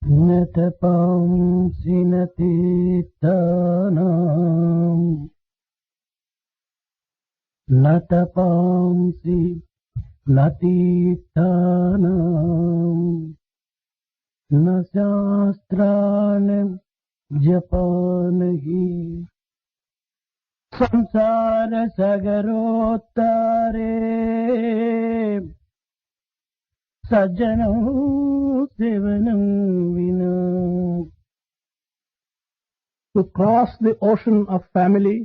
నతపాంసి నతీర్థానాం నతపాంసి నతీర్థానాం న శాస్త్రాన్ జపానహి సంసార సగరోత్తారే సజ్జనం సేవనం వినా. To cross the ocean of family,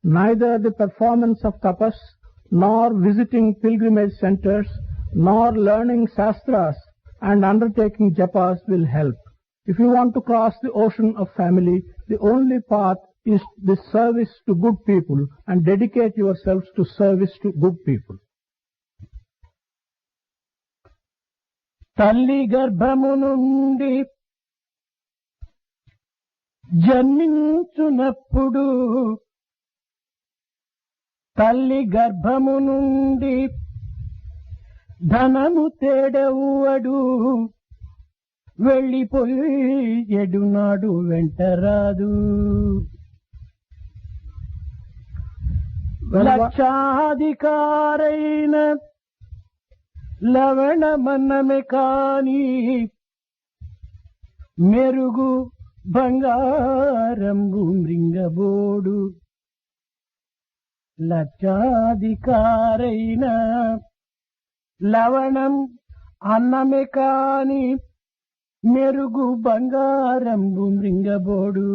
neither the performance of tapas, nor visiting pilgrimage centers, nor learning shastras and undertaking japas will help. If you want to cross the ocean of family, the only path is the service to good people, and dedicate yourselves to service to good people. తల్లి గర్భము నుండి జన్మించునప్పుడు తల్లి గర్భము నుండి ధనము తేడవువడు వెళ్ళిపోయి ఎడునాడు వెంటరాదు. లక్షాధికారైన లవణమన్నమే కాని మెరుగు బంగారంబు మృంగబోడు. లక్షాధికారైన లవణం అన్నమే కాని మెరుగు బంగారంబు మృంగబోడు.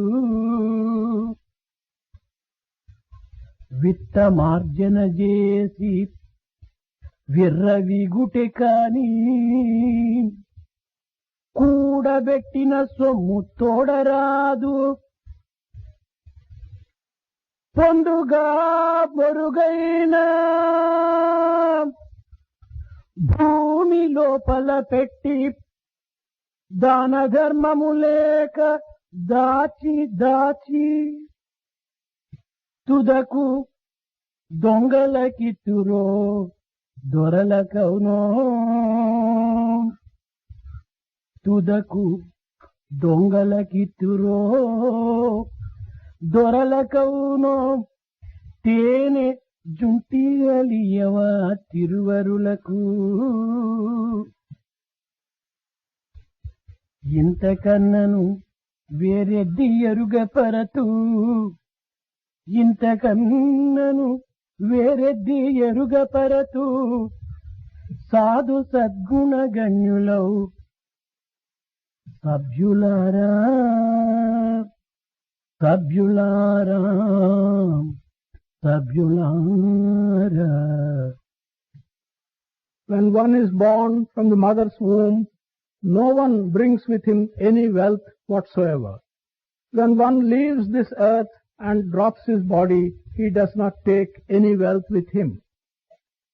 విత్తమార్జన చేసి విర్రవిగుటె కాని కూడబెట్టిన సొమ్ము తోడరాదు. పొందుగా పొరుగైన భూమి లోపల పెట్టి దాన ధర్మము లేక దాచి దాచి తుదకు దొంగలకిత్తురో దొరలకవునో. తుదకు దొంగలకిత్తురో దొరలకవునో. తేనె జుంటిగలియవా తిరువరులకు. ఇంతకన్నను వేరెద్ది ఎరుగపరతు. ఇంతకన్నను వేరెద్ది ఎరుగపరతు. సాధు సద్గుణగణ్యులౌ సభ్యులారా సభ్యులారా సభ్యులారా. When one is born from the mother's womb, no one brings with him any wealth whatsoever. When one leaves this earth and drops his body, he does not take any wealth with him.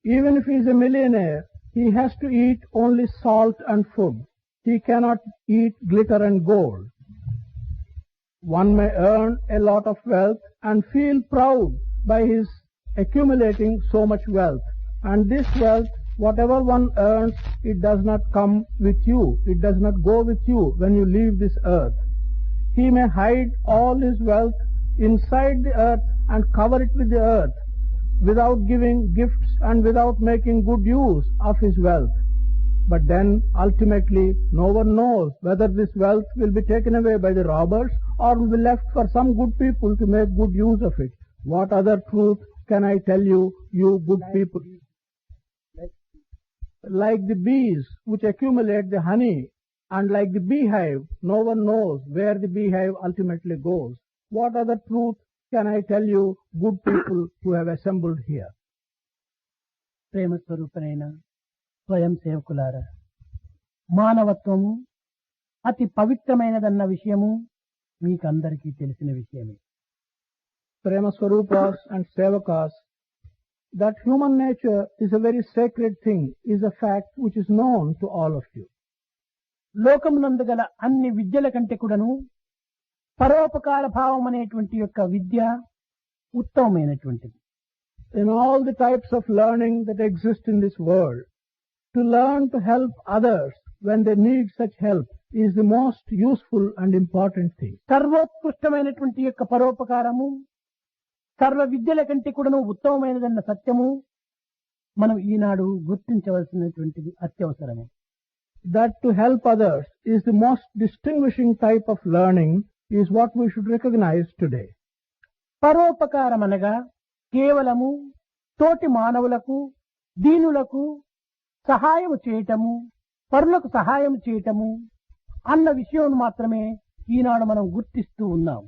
Even if he is a millionaire, he has to eat only salt and food. He cannot eat glitter and gold. One may earn a lot of wealth and feel proud by his accumulating so much wealth. And this wealth, whatever one earns, it does not come with you. It does not go with you when you leave this earth. He may hide all his wealth inside the earth and cover it with the earth without giving gifts and without making good use of his wealth. But then ultimately no one knows whether this wealth will be taken away by the robbers or will be left for some good people to make good use of it. What other truth can I tell you, you good people? Like the bees which accumulate the honey, and like the beehive, no one knows where the beehive ultimately goes. What other truth can I tell you, good people who have assembled here? ప్రేమ స్వరూపనైన స్వయం సేవకులారా, మానవత్వము అతి పవిత్రమైనదన్న విషయము మీకందరికీ తెలిసిన విషయమే. Prema Swarupas and Sevakas, that human nature is a very sacred thing, is a fact which is known to all of you. లోకమునందు గల అన్ని విద్యల కంటే కూడాను పరోపకార భావం అనేటువంటి యొక్క విద్య ఉత్తమమైనటువంటిది. In all the types of learning that exist in this world, to learn to help others when they need such help is the most useful and important thing. సర్వోత్కృష్టమైనటువంటి యొక్క పరోపకారము సర్వ విద్యల కంటే కూడాను ఉత్తమమైనదన్న సత్యము మనం ఈనాడు గుర్తించవలసినటువంటిది అత్యవసరము. That to help others is the most distinguishing type of learning is what we should recognize today. పరోపకారం అనగా కేవలము తోటి మానవులకు దీనులకు సహాయం చేయటము పరులకు సహాయం చేయటము అన్న విషయం మాత్రమే ఈనాడు మనం గుర్తిస్తూ ఉన్నాం.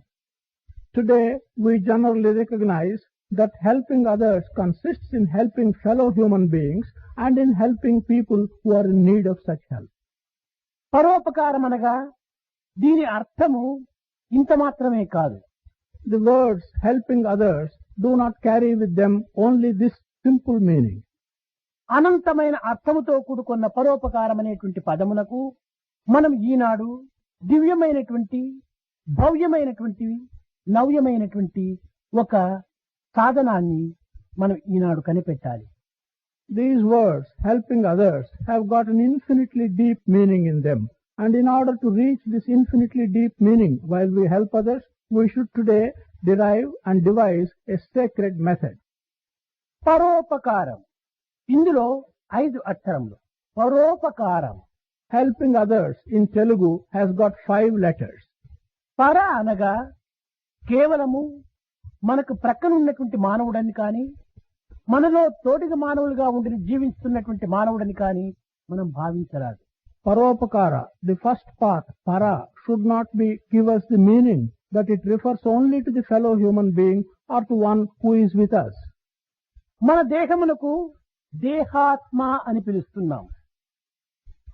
Today we generally recognize that helping others consists in helping fellow human beings and in helping people who are in need of such help. పరోపకారం అనగా దీని అర్థము ఇంత మాత్రమే కాదు. The words helping others do not carry with them only this simple meaning. అనంతమైన అర్థముతో కూడుకున్న పరోపకారం అనేటువంటి పదమునకు మనం ఈనాడు దివ్యమైనటువంటి భవ్యమైనటువంటి నవ్యమైనటువంటి ఒక సాధనాన్ని మనం ఈనాడు కనిపెట్టాలి. These words, helping others, have got an infinitely deep meaning in them. And in order to reach this infinitely deep meaning while we help others, we should today derive and devise a sacred method. పరోపకారం ఇందులో 5 అక్షరములు. పరోపకారం Helping others in Telugu has got 5 letters. పర అనగా కేవలము మనకు ప్రక్కనున్నటువంటి మానవుడని కానీ మనలో తోటిగా మానవులుగా ఉండి జీవిస్తున్నటువంటి మానవుడని కానీ మనం భావించరాదు. Paropakara, the first part, para, should not give us the meaning that it refers only to the fellow human being or to one who is with us. మన దేహమునకు దేహాత్మ అని పిలుస్తున్నాం.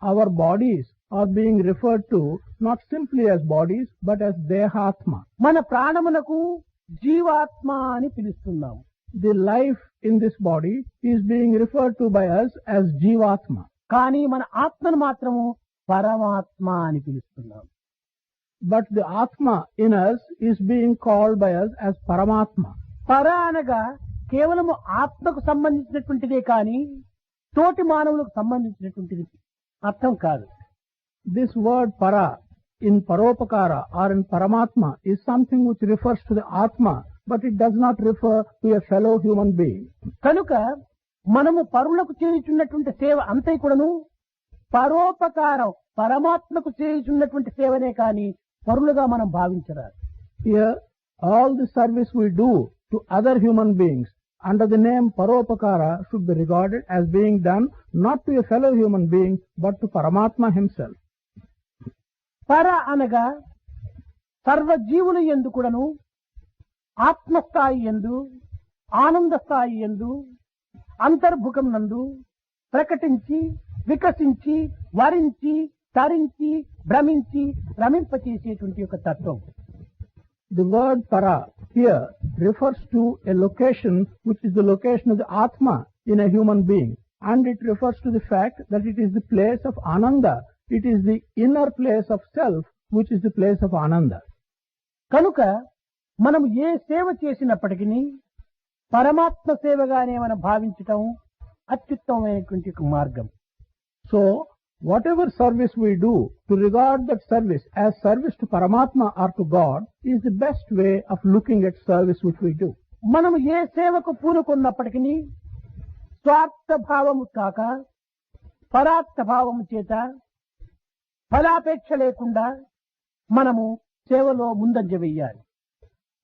Our bodies are being referred to not simply as bodies but as dehatma. మన ప్రాణమునకు జీవాత్మ అని పిలుస్తున్నాం. The life in this body is being referred to by us as jivatma. కానీ మన ఆత్మను మాత్రము పరమాత్మ అని పిలుస్తున్నాం. But the atma in us is being called by us as paramatma. పర అనగా కేవలము ఆత్మకు సంబంధించినటువంటిదే కానీ తోటి మానవులకు సంబంధించినటువంటిది అర్థం కాదు. This word para in paropakara or in paramatma is something which refers to the atma, but it does not refer to a fellow human being. కనుక మనము పరులకు చేయుచున్నటువంటి సేవ అంతే కూడాను పరోపకారం పరమాత్మకు చేయుచున్నటువంటి సేవనే కానీ పరులుగా మనం భావించరాదు. Here all the service we do to other human beings under the name paropakara should be regarded as being done not to a fellow human being but to Paramatma himself. పర అనగా సర్వ జీవుల యందు కూడాను ఆత్మస్థాయి యందు ఆనంద స్థాయి యందు అంతర్భుకం నందు ప్రకటించి వికసించి వరించి తరించి భ్రమించి రమింపచేసేటువంటి ఒక తత్వం. The word para here refers to a location which is the location of the Atma in a human being, and it refers to the fact that it is the place of Ananda. It is the inner place of self which is the place of Ananda. కనుక మనం ఏ సేవ చేసినప్పటికీ పరమాత్మ సేవగానే మనం భావించటం అత్యుత్తమమైనటువంటి ఒక మార్గం. So whatever service we do, to regard that service as service to Paramatma or to God is the best way of looking at service which we do. మనం ఏ సేవకు పూనుకున్నప్పటికీ స్వార్థ భావము కాక పరార్థ భావము చేత ఫలాపేక్ష లేకుండా మనము సేవలో ముందంజ వెయ్యాలి.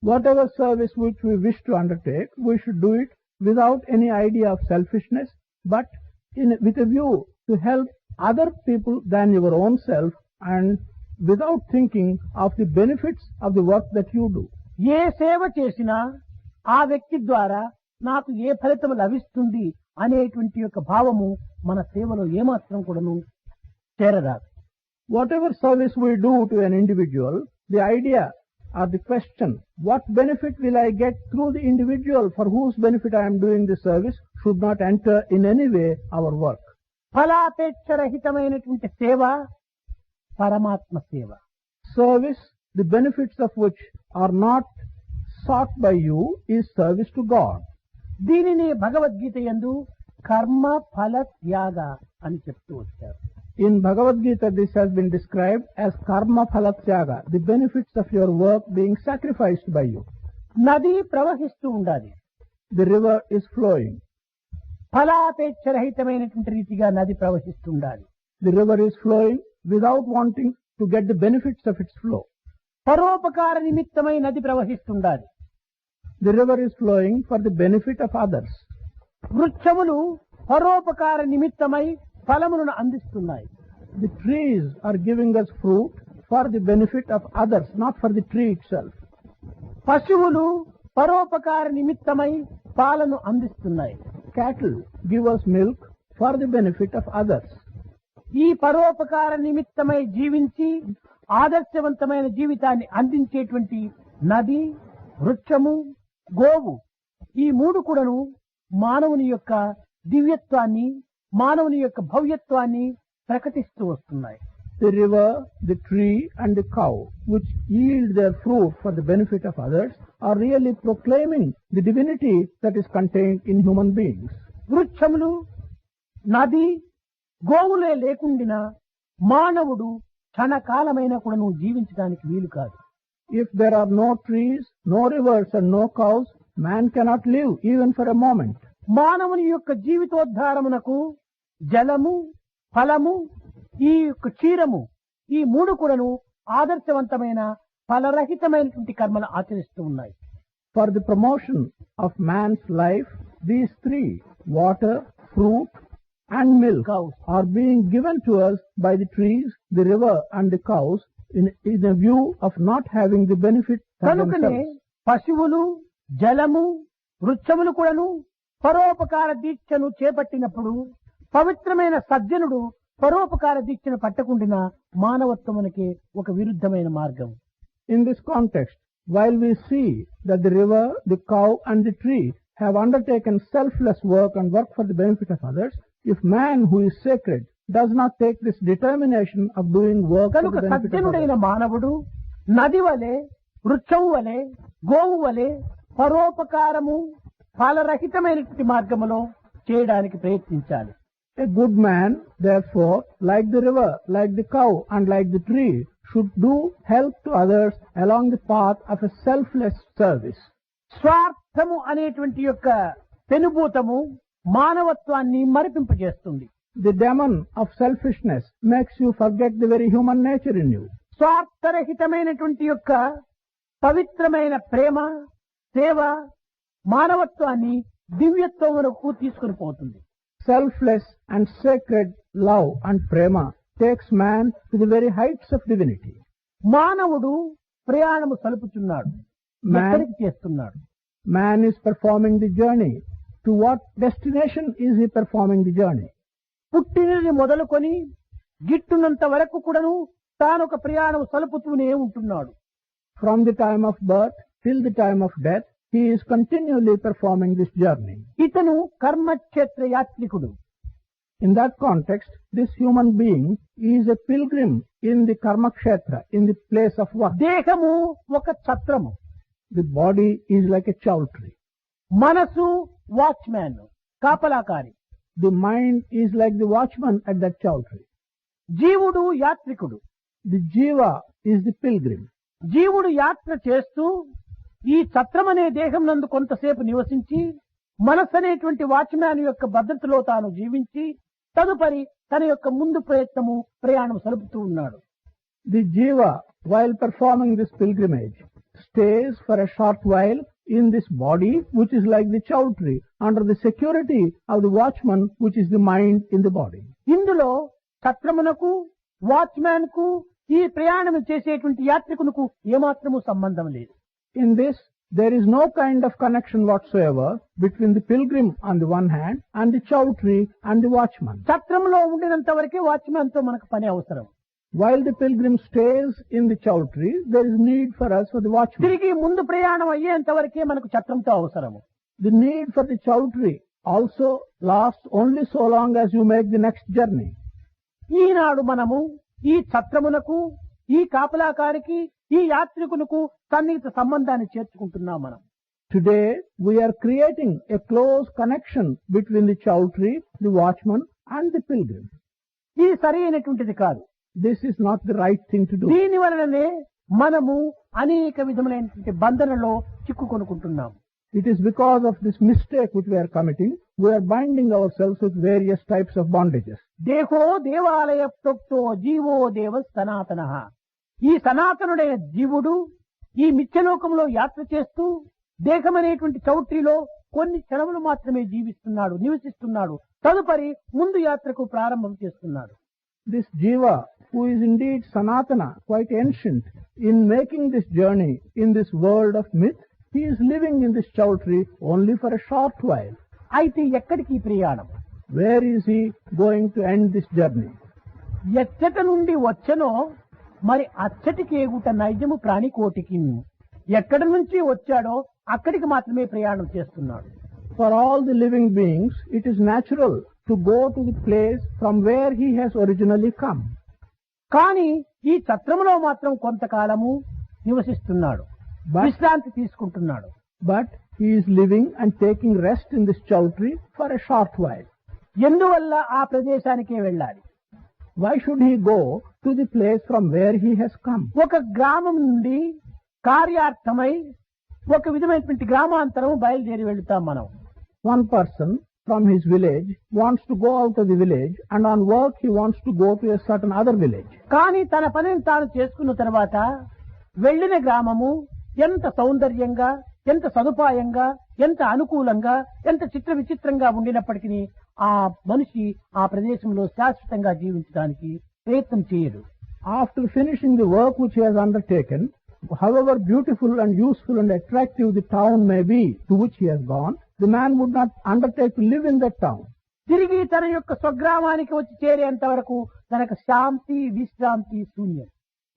Whatever service which we wish to undertake, we should do it without any idea of selfishness, but with a view to help other people than your own self and without thinking of the benefits of the work that you do. ఏ సేవ చేసినా ఆ వ్యక్తి ద్వారా నాకు ఏ ఫలితం లభిస్తుంది అనేటువంటి యొక్క భావము మన సేవలో ఏమాత్రం కూడాను చేరరాదు. Whatever service we do to an individual, the idea or the question, what benefit will I get through the individual for whose benefit I am doing this service, should not enter in any way our work. ఫలాపేక్ష రహితమైనటువంటి సేవ పరమాత్మ సేవ. Service, the benefits of which are not sought by you, is service to God. దీనిని భగవద్గీత యందు కర్మ ఫల త్యాగ అని చెప్తూ వచ్చారు. In Bhagavad Gita, this has been described as karma phalatyaga, the benefits of your work being sacrificed by you. నది ప్రవహిస్తూ ఉండాలి. The river is flowing. ఫలాపేక్ష రహితమైనటువంటి రీతిగా నది ప్రవహిస్తూ ఉండాలి. The river is flowing without wanting to get the benefits of its flow. పరోపకార నిమిత్తమై నది ప్రవహిస్తుండాలి. The river is flowing for the benefit of others. వృక్షములు పరోపకార నిమిత్తమై ఫలములను అందిస్తున్నాయి. The trees are giving us fruit for the benefit of others, not for the tree itself. పశువులు పరోపకార నిమిత్తమై పాలను అందిస్తున్నాయి. Cattle give us milk for the benefit of others. ఈ పరోపకార నిమిత్తమై జీవించి ఆదర్శవంతమైన జీవితాన్ని అందించేటువంటి నది, వృక్షము, గోవు ఈ మూడు కూడాను మానవుని యొక్క దివ్యత్వాన్ని, మానవుని యొక్క భవ్యత్వాన్ని ప్రకటిస్తూ వస్తున్నాయి. The river, the tree and the cow, which yield their fruit for the benefit of others, are really proclaiming the divinity that is contained in human beings. వృక్షములు, నది, గోవులే లేకుండినా మానవుడు క్షణకాలమైన కూడాను జీవించడానికి వీలు కాదు. If there are no trees, no rivers and no cows, man cannot live even for a moment. మానవుని యొక్క జీవితోద్ధారమునకు జలము, ఫలము, ఈ యొక్క క్షీరము ఈ మూడు కూడాను ఆదర్శవంతమైన ఫలరహితమైనటువంటి కర్మలు ఆచరిస్తూ ఉన్నాయి. For the promotion of man's life, these three, water, fruit and milk, are being given to us by the trees, the river and the cows in a view of not having the benefit for కనుకనే themselves. పశువులు, జలము, వృక్షములు కూడాను పరోపకార దీక్షను చేపట్టినప్పుడు పవిత్రమైన సజ్జనుడు పరోపకార దీక్షను పట్టకుండిన మానవత్వమునకే ఒక విరుద్ధమైన మార్గం. In this context, while we see that the river, the cow and the tree have undertaken selfless work and work for the benefit of others, if man who is sacred does not take this determination of doing work for కనుక the benefit of సజ్జనుడైన others, మానవుడు నది వలె, వృక్షము వలె, గోవు వలె పరోపకారము ఫలరహితమైనటువంటి మార్గములో చేయడానికి ప్రయత్నించాలి. a good man, therefore, like the river, like the cow and like the tree, should do help to others along the path of a selfless service. స్వార్థము అనేటువంటి యొక్క పెనుభూతము మానవత్వాన్ని మరిపింపజేస్తుంది. The demon of selfishness makes you forget the very human nature in you. స్వార్థరహితమైనటువంటి యొక్క పవిత్రమైన ప్రేమ, సేవ మానవత్వాన్ని దివ్యత్వమునకు తీసుకుని పోతుంది. Selfless and sacred love and prema takes man to the very heights of divinity. మానవుడు ప్రయాణము సలుపుచున్నాడు. ఎక్కడికి చేస్తున్నాడు? Man is performing the journey. To what destination is he performing the journey? పుట్టినది మొదలుకొని గిట్టునంత వరకు కూడాను తాను ఒక ప్రయాణం సలుపుతూనే ఉంటున్నాడు. From the time of birth till the time of death, he is continually performing this journey. ఇతను కర్మక్షేత్ర యాత్రికుడు. In that context, this human being is a pilgrim in the karma kshetra, in the place of work. దేహము ఒక ఛత్రము. The body is like a chowtry. మనసు watchman, కాపలాకారి. The mind is like the watchman at that chowtry. జీవుడు యాత్రికుడు. The jiva is the pilgrim. జీవుడు యాత్ర చేస్తూ ఈ ఛత్రం అనే దేహం నందు కొంతసేపు నివసించి మనస్సు అనేటువంటి వాచ్మ్యాన్ యొక్క భద్రతలో తాను జీవించి తదుపరి తన యొక్క ముందు ప్రయాణం సలుపుతూ ఉన్నాడు. The jiva, while performing this pilgrimage, stays for a short while in this body, which is like the chowtry, under the security of the watchman, which is the mind in the body. ఇందులో ఛత్రమునకు, watchman కు, ఈ ప్రయాణం చేసేటువంటి యాత్రికునకు ఏమాత్రము సంబంధం లేదు. In this, there is no kind of connection whatsoever between the pilgrim on the one hand and the chowtry and the watchman. ఛత్రంలో ఉండినంత వరకే watchman తో మనకు పని అవసరం. While the pilgrim stays in the chowtry, there is need for us for the watchman. తిరిగి ముందు ప్రయాణం అయ్యేంత వరకే మనకు ఛత్రంతో అవసరము. The need for the chowtry also lasts only so long as you make the next journey. ఈనాడు మనము ఈ ఛత్రమునకు, ఈ కాపలాకారికి, ఈ యాత్రికునకు సన్నిహిత సంబంధాన్ని చేర్చుకుంటున్నాం మనం. Today, we are creating a close connection between the chowtry, the watchman and the pilgrim. ఇది సరి అయినటువంటిది కాదు. This is not the right thing to do. దీని వలననే మనము అనేక విధములైనటువంటి బంధనలో చిక్కుకొనుకుంటున్నాం. It is because of this mistake which we are committing, we are binding ourselves with various types of bondages. దేహో దేవాలయ ప్రోక్తో GO దేవ సనాతనః. ఈ సనాతనుడైన జీవుడు ఈ మిథ్యలోకంలో యాత్ర చేస్తూ దేహమనేటువంటి చౌట్రీలో కొన్ని క్షణములు మాత్రమే జీవిస్తున్నాడు, నివసిస్తున్నాడు. తదుపరి ముందు యాత్రకు ప్రారంభం చేస్తున్నాడు. This Jiva, who is indeed Sanatana, quite ancient, in making this journey in this world of myth, he is living in this chowtry only for a short while. అయితే ఎక్కడికి ఈ ప్రయాణం? Where is he going to end this journey? ఎచ్చట నుండి వచ్చనో మరి అచ్చటికి ఏగుట నైజము ప్రాణికోటికి. ఎక్కడి నుంచి వచ్చాడో అక్కడికి మాత్రమే ప్రయాణం చేస్తున్నాడు. For all the living beings, it is natural to go to the place from where he has originally come. కానీ ఈ ఛత్రములో మాత్రం కొంతకాలము నివసిస్తున్నాడు, విశ్రాంతి తీసుకుంటున్నాడు. But he is living and taking rest in this chowtry for a short while. ఎందువల్ల ఆ ప్రదేశానికే వెళ్ళాలి? Why should he go to the place from where he has come? ఒక గ్రామం నుండి కార్యార్థమై ఒక విధమైనటువంటి గ్రామాంతరం బయలుదేరి వెళ్తాం మనం. One person from his village wants to go out of the village, and on work he wants to go to a certain other village. కానీ తన పనిని తాను చేసుకున్న తర్వాత వెళ్లిన గ్రామము ఎంత సౌందర్యంగా, ఎంత సదుపాయంగా, ఎంత అనుకూలంగా, ఎంత చిత్ర విచిత్రంగా ఉండినప్పటికీ ఆ మనిషి ఆ ప్రదేశంలో శాశ్వతంగా జీవించడానికి ప్రయత్నం చేయడు. After finishing the work which he has undertaken, however beautiful and useful and attractive the town may be to which he has gone, the man would not undertake to live in that town. తిరిగి తన యొక్క స్వగ్రామానికి వచ్చి చేరేంత వరకు తనకు శాంతి, విశ్రాంతి శూన్యం.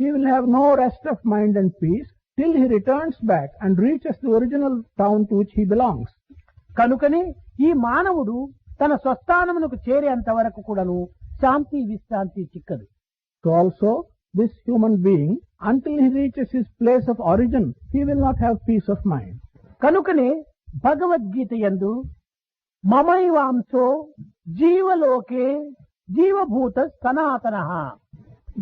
He will have no rest of mind and peace till he returns back and reaches the original town to which he belongs. కనుకనే ఈ మానవుడు తన స్వస్థానమునకు చేరేంత వరకు కూడాను శాంతి, విశ్రాంతి చిక్కదు. So also, this human being, until he reaches his place of origin, he will not have peace of mind. కనుకనే భగవద్గీత యందు మమైవాంశో జీవలోకే జీవభూత సనాతనః.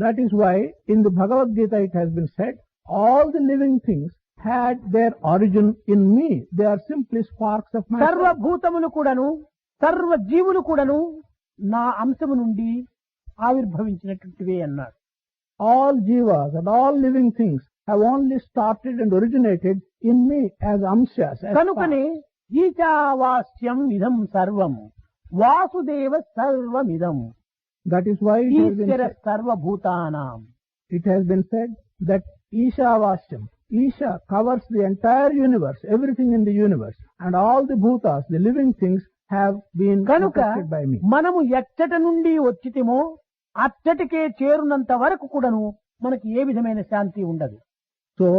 That is why in the Bhagavad Gita it has been said, all the living things had their origin in me. They are simply sparks of my soul. సర్వభూతములు కూడాను, సర్వ జీవులు కూడాను నా అంశము నుండి ఆవిర్భవించినటువంటివే అన్నాడు. All jivas and all living things have only started and originated in me as amshas. As కనుకనే ఈశావాస్యం ఇదం సర్వం వాసుదేవ సర్వమిదం that is why ఈశ్వర సర్వభూతానాం. it has been said that Ishavashyam, Isha covers the entire universe, everything in the universe, and all the bhutas, the living things, have been కనుక protected by me. మనము ఎచ్చట నుండి వచ్చితేమో అచ్చటికే చేరునంత వరకు కూడాను మనకి ఏ విధమైన శాంతి ఉండదు. So,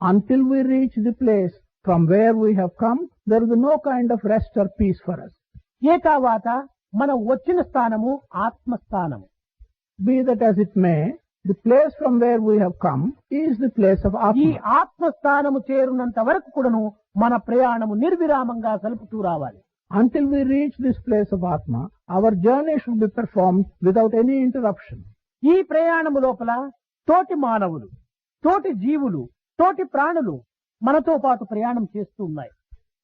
until we reach the place from where we have come, there will be no kind of rest or peace for us. ఏ తర్వాత మనం వచ్చిన స్థానము ఆత్మస్థానము. Be that as it may, the place from where we have come is the place of ఈ Atma. ఆత్మస్థానము చేరునంత వరకు కూడాను మన ప్రయాణము నిర్విరామంగా సలుపుతూ రావాలి. Until we reach this place of Atma, our journey should be performed without any interruption. ఈ ప్రయాణము లోపల తోటి మానవులు, తోటి జీవులు, తోటి ప్రాణులు మనతో పాటు ప్రయాణం చేస్తూ ఉన్నాయి.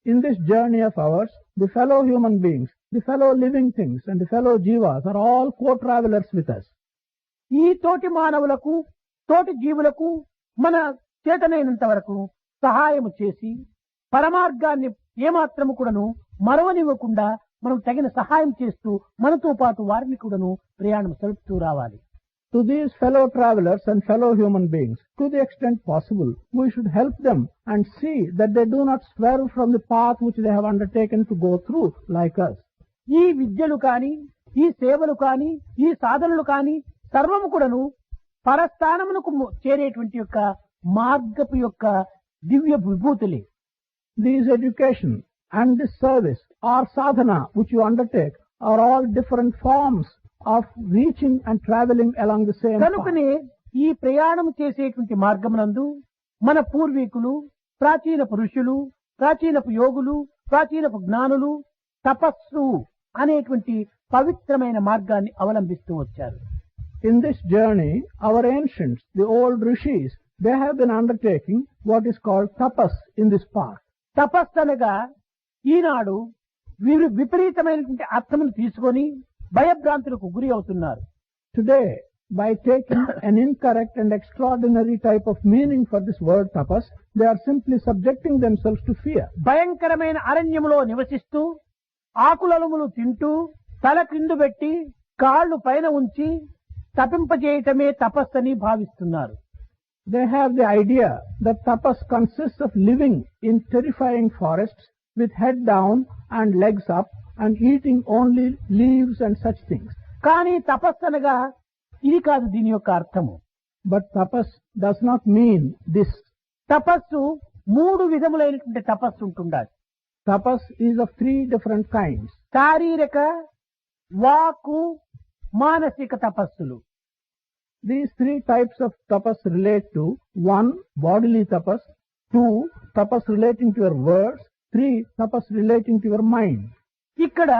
In this journey of ours, the fellow human beings, the fellow living things, and the fellow jivas are all co-travelers with us. ఈ తోటి మానవులకు, తోటి జీవులకు మన చేతనైనంత వరకు సహాయము చేసి పరమార్గాన్ని ఏమాత్రము కూడాను మరవనివ్వకుండా మనం తగిన సహాయం చేస్తూ మనతో పాటు వారిని కూడాను ప్రయాణం సలుపుతూ రావాలి. To these fellow travelers and fellow human beings, to the extent possible, we should help them and see that they do not swerve from the path which they have undertaken to go through like us. ఈ విద్యలు కాని, ఈ సేవలు కాని, ఈ సాధనలు కాని సర్వము కూడాను పరస్థానమునకు చేరేటువంటి యొక్క మార్గపు యొక్క దివ్య విభూతులే. These education and this service or sadhana which you undertake are all different forms of reaching and traveling along the same path. కనుకనే ఈ ప్రయాణం చేసేటువంటి మార్గమునందు మన పూర్వీకులు, ప్రాచీన పురుషులు, ప్రాచీనపు యోగులు, ప్రాచీనపు జ్ఞానులు తపస్సు అనేటువంటి పవిత్రమైన మార్గాన్ని అవలంబిస్తూ వచ్చారు. In this journey, our ancients, the old rishis, they have been undertaking what is called tapas in this path. తపస్సు అనగా ఈనాడు వీరు విపరీతమైనటువంటి అర్థమును తీసుకొని భయభ్రాంతులకు గురి అవుతున్నారు. Today, by taking an incorrect and extraordinary type of meaning for this word tapas, they are simply subjecting themselves to fear. భయంకరమైన అరణ్యములో నివసిస్తూ ఆకులములు తింటూ తల క్రిందు పెట్టి కాళ్ళు పైన ఉంచి తపింపజేయటమే తపస్సని భావిస్తున్నారు. They have the idea that tapas consists of living in terrifying forests with head down and legs up and eating only leaves and such things. కానీ తపస్సు అనగా ఇది కాదు దీని యొక్క అర్థము. But tapas does not mean this. తపస్సు 3 విధములైనటువంటి తపస్సు ఉంటుండాలి. Tapas is of 3 different kinds. శారీరక, వాక్కు, మానసిక తపస్సులు. These 3 types of tapas relate to 1. Bodily tapas, 2. Tapas relating to your words, 3. Tapas relating to your mind. ఇక్కడ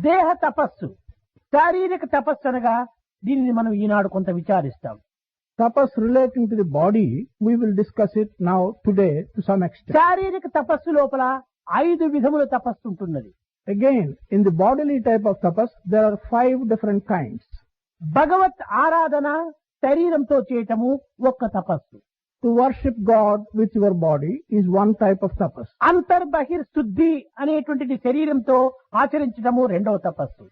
దేహ తపస్సు, శారీరక తపస్సు అనగా దీనిని మనం ఈనాడు కొంత విచారిస్తాం. Tapas relating to the body, we will discuss it now today to some extent. శారీరక తపస్సు లోపల 5 విధముల తపస్సు ఉంటున్నది. Again, in the bodily type of tapas, there are 5 different kinds. భగవత్ ఆరాధన శరీరంతో చేయటము ఒక్క తపస్సు. To worship God with your body is one type of tapas. అంతర్బహిర్ శుద్ధి అనేటువంటిది శరీరంతో ఆచరించటము రెండవ తపస్సు.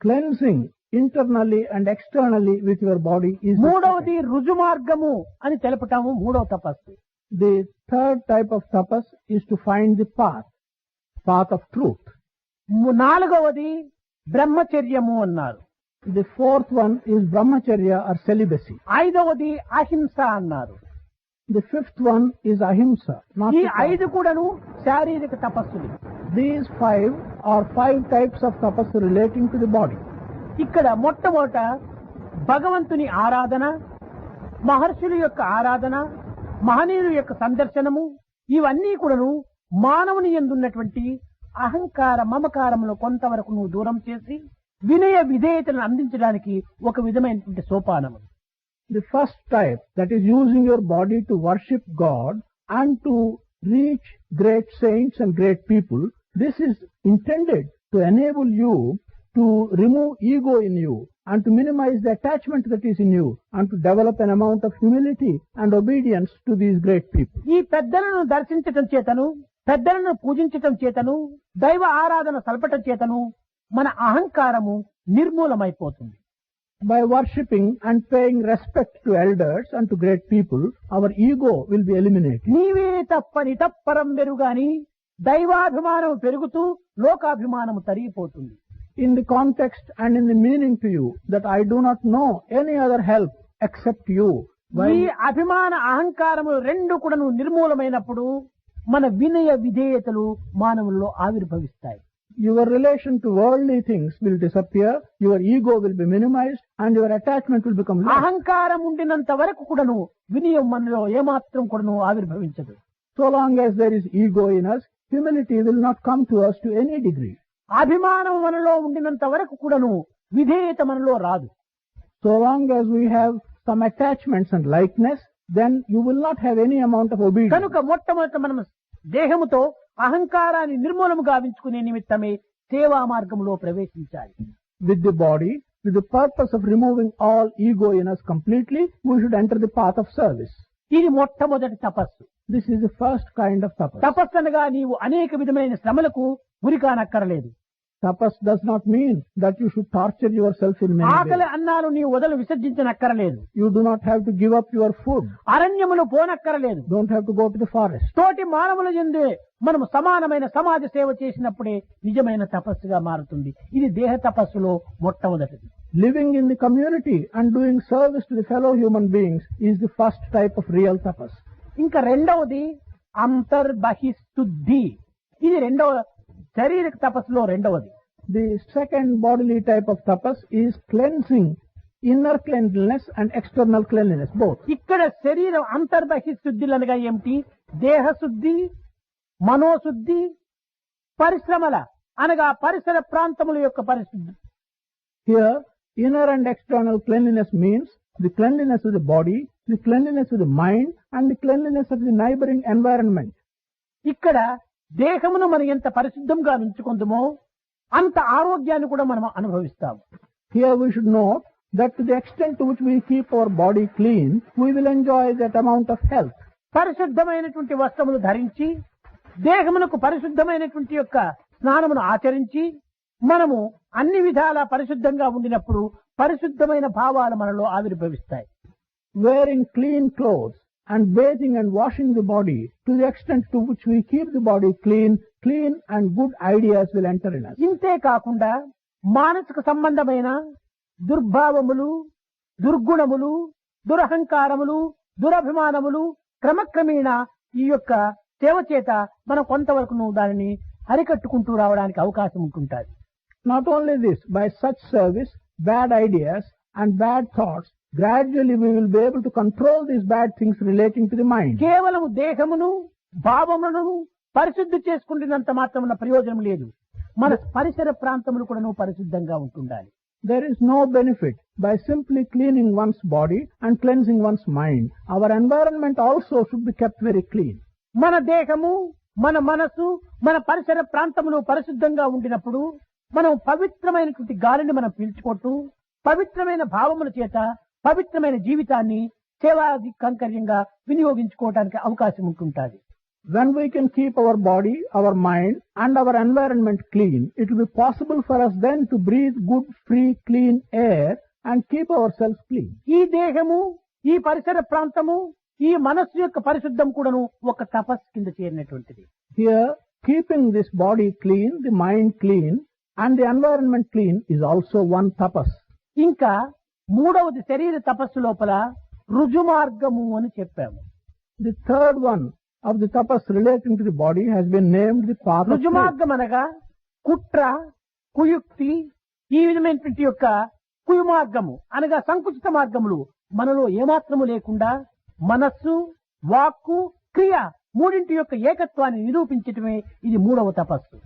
Cleansing internally and externally with your body is the మూడవది second. రుజు మార్గము అని తెలపటము మూడవ తపస్సు. The third type of tapas is to find the path of truth. నాలుగవది బ్రహ్మచర్యము అన్నారు. The fourth one is brahmacharya or celibacy. ఐదవది అహింస అన్నారు. The fifth one is ahimsa. Not ఈ to kill. 5 కూడాను శారీరక తపస్సులు. These 5 are 5 types of tapas relating to the body. ఇక్కడ మొట్టమొదట భగవంతుని ఆరాధన, మహర్షుల యొక్క ఆరాధన, మహనీయుల యొక్క సందర్శనము, ఇవన్నీ కూడాను మానవుని యందున్నటువంటి అహంకార మమకారమును కొంతవరకు నువ్వు దూరం చేసి వినయ విధేయతను అందించడానికి ఒక విధమైనటువంటి సోపానము. The first type, that is using your body to worship God and to reach great saints and great people, this is intended to enable you to remove ego in you and to minimize the attachment that is in you and to develop an amount of humility and obedience to these great people. ఈ పెద్దలను దర్శించటం చేతను, పెద్దలను పూజించటం చేతను, దైవ ఆరాధన సల్పటం చేతను మన అహంకారము నిర్మూలమైపోతుంది. By worshipping and paying respect to elders and to great people, our ego will be eliminated. నీవే తప్పని తప్పరం పెరుగాని దైవాభిమానం పెరుగుతూ లోకాభిమానము తరిగిపోతుంది. In the context and in the meaning to you that I do not know any other help except you. ఈ అభిమాన అహంకారము రెండు కూడాను నిర్మూలమైనప్పుడు మన వినయ విధేయతలు మానవుల్లో ఆవిర్భవిస్తాయి. Your relation to worldly things will disappear, your ego will be minimized, and your attachment will become less. అహంకారం ఉండినంత వరకు కూడాను వినయం మనలో ఏమాత్రం కూడాను ఆవిర్భవించదు. So long as there is ego in us, humility will not come to us to any degree. అభిమానం మనలో ఉండినంత వరకు కూడాను విధేయత మనలో రాదు. So long as we have some attachments and likeness, then you will not have any amount of obedience. కనుక మొట్టమొదట మనం దేహముతో అహంకారాన్ని నిర్మూలము గావించుకునే నిమిత్తమే సేవా మార్గంలో ప్రవేశించాలి. With the body, with the purpose of removing all ego in us completely, we should enter the path of service. ఇది మొట్టమొదటి తపస్సు. This is the first kind of tapas. తపస్సు అనగా నీవు అనేక విధమైన శ్రమలకు గురికానక్కరలేదు. Tapas does not mean that you should torture yourself in many ఆకలి ways. అన్నాలు నీవు వదలు విసర్జించనక్కరలేదు. You do not have to give up your food. అరణ్యములు పోనక్కరలేదు. Don't have to go to the forest. తోటి మానవుల యందే మనము సమానమైన సమాజ సేవ చేసినప్పుడే నిజమైన తపస్సుగా మారుతుంది. ఇది దేహ తపస్సులో మొట్టమొదటిది. Living in the community and doing service to the fellow human beings is the first type of real tapas. ఇంకా రెండవది అంతర్బహిశుద్ధి. ఇది రెండవ శారీరక తపస్సులో రెండవది. The second bodily type of tapas is cleansing, inner cleanliness and external cleanliness, both. ఇక్కడ శరీరం అంతర్బహిశుద్ధులు అనగా ఏమిటి? దేహశుద్ధి, మనోశుద్ధి, పరిశ్రమల అనగా పరిసర ప్రాంతముల యొక్క పరిశుద్ధి. Here, inner and external cleanliness means the cleanliness of the body, the cleanliness of the mind, and the cleanliness of the neighboring environment. ఇక్కడ దేహమును మనం ఎంత పరిశుద్ధంగా ఉంచుకుందామో అంత ఆరోగ్యాన్ని కూడా మనం అనుభవిస్తాము. Here we should note that to the extent to which we keep our body clean, we will enjoy that amount of health. పరిశుద్ధమైనటువంటి వస్త్రములు ధరించి దేహమునకు పరిశుద్ధమైనటువంటి యొక్క స్నానమును ఆచరించి మనము అన్ని విధాలా పరిశుద్ధంగా ఉండినప్పుడు పరిశుద్ధమైన భావాలు మనలో ఆవిర్భవిస్తాయి. Wearing clean clothes and bathing and washing the body, to the extent to which we keep the body clean, clean and good ideas will enter in us. ఇంతే కాకుండా మానసిక సంబంధమైన దుర్భావములు, దుర్గుణములు, దురహంకారములు, దురభిమానములు క్రమక్రమేణా ఈ యొక్క సేవ చేత మనం కొంతవరకు దానిని అరికట్టుకుంటూ రావడానికి అవకాశం ఉంటుంటుంది. Not only this, by such service, bad ideas and bad thoughts, gradually we will be able to control these bad things relating to the mind. కేవలం దేహమును భావములను పరిశుద్ధి చేసుకుంటున్నంత మాత్రమున ప్రయోజనం లేదు. మన పరిసర ప్రాంతములు కూడా పరిశుద్ధంగా ఉంటుండాలి. There is no benefit by simply cleaning one's body and cleansing one's mind. Our environment also should be kept very clean. మన దేహము, మన మనసు, మన పరిసర ప్రాంతములు పరిశుద్ధంగా ఉండినప్పుడు మనం పవిత్రమైనటువంటి గాలిని మనం పీల్చుకుంటూ పవిత్రమైన భావముల చేత పవిత్రమైన జీవితాన్ని సేవాది కంకర్యంగా వినియోగించుకోవడానికి అవకాశం ఉంటుంటుంది. When we can keep our body, our mind and our environment clean, it will be possible for us then to breathe good, free, clean air and keep ourselves clean. ఈ దేహము, ఈ పరిసర ప్రాంతము, ఈ మనస్సు యొక్క పరిశుద్ధం కూడాను ఒక తపస్సు కింద చేరినటువంటిది. Here, keeping this body clean, the mind clean and the environment clean is also one tapas. ఇంకా మూడవది శరీర తపస్సు లోపల రుజుమార్గము అని చెప్పాము. The third one of the tapas relating to the body has been named the path of truth. రుజుమార్గం అనగా కుట్ర, కుయుక్తి, ఈ విధమైనటువంటి యొక్క కుయుమార్గము అనగా సంకుచిత మార్గములు మనలో ఏమాత్రము లేకుండా మనస్సు, వాక్కు, క్రియ మూడింటి యొక్క ఏకత్వాన్ని నిరూపించటమే ఇది మూడవ తపస్సు.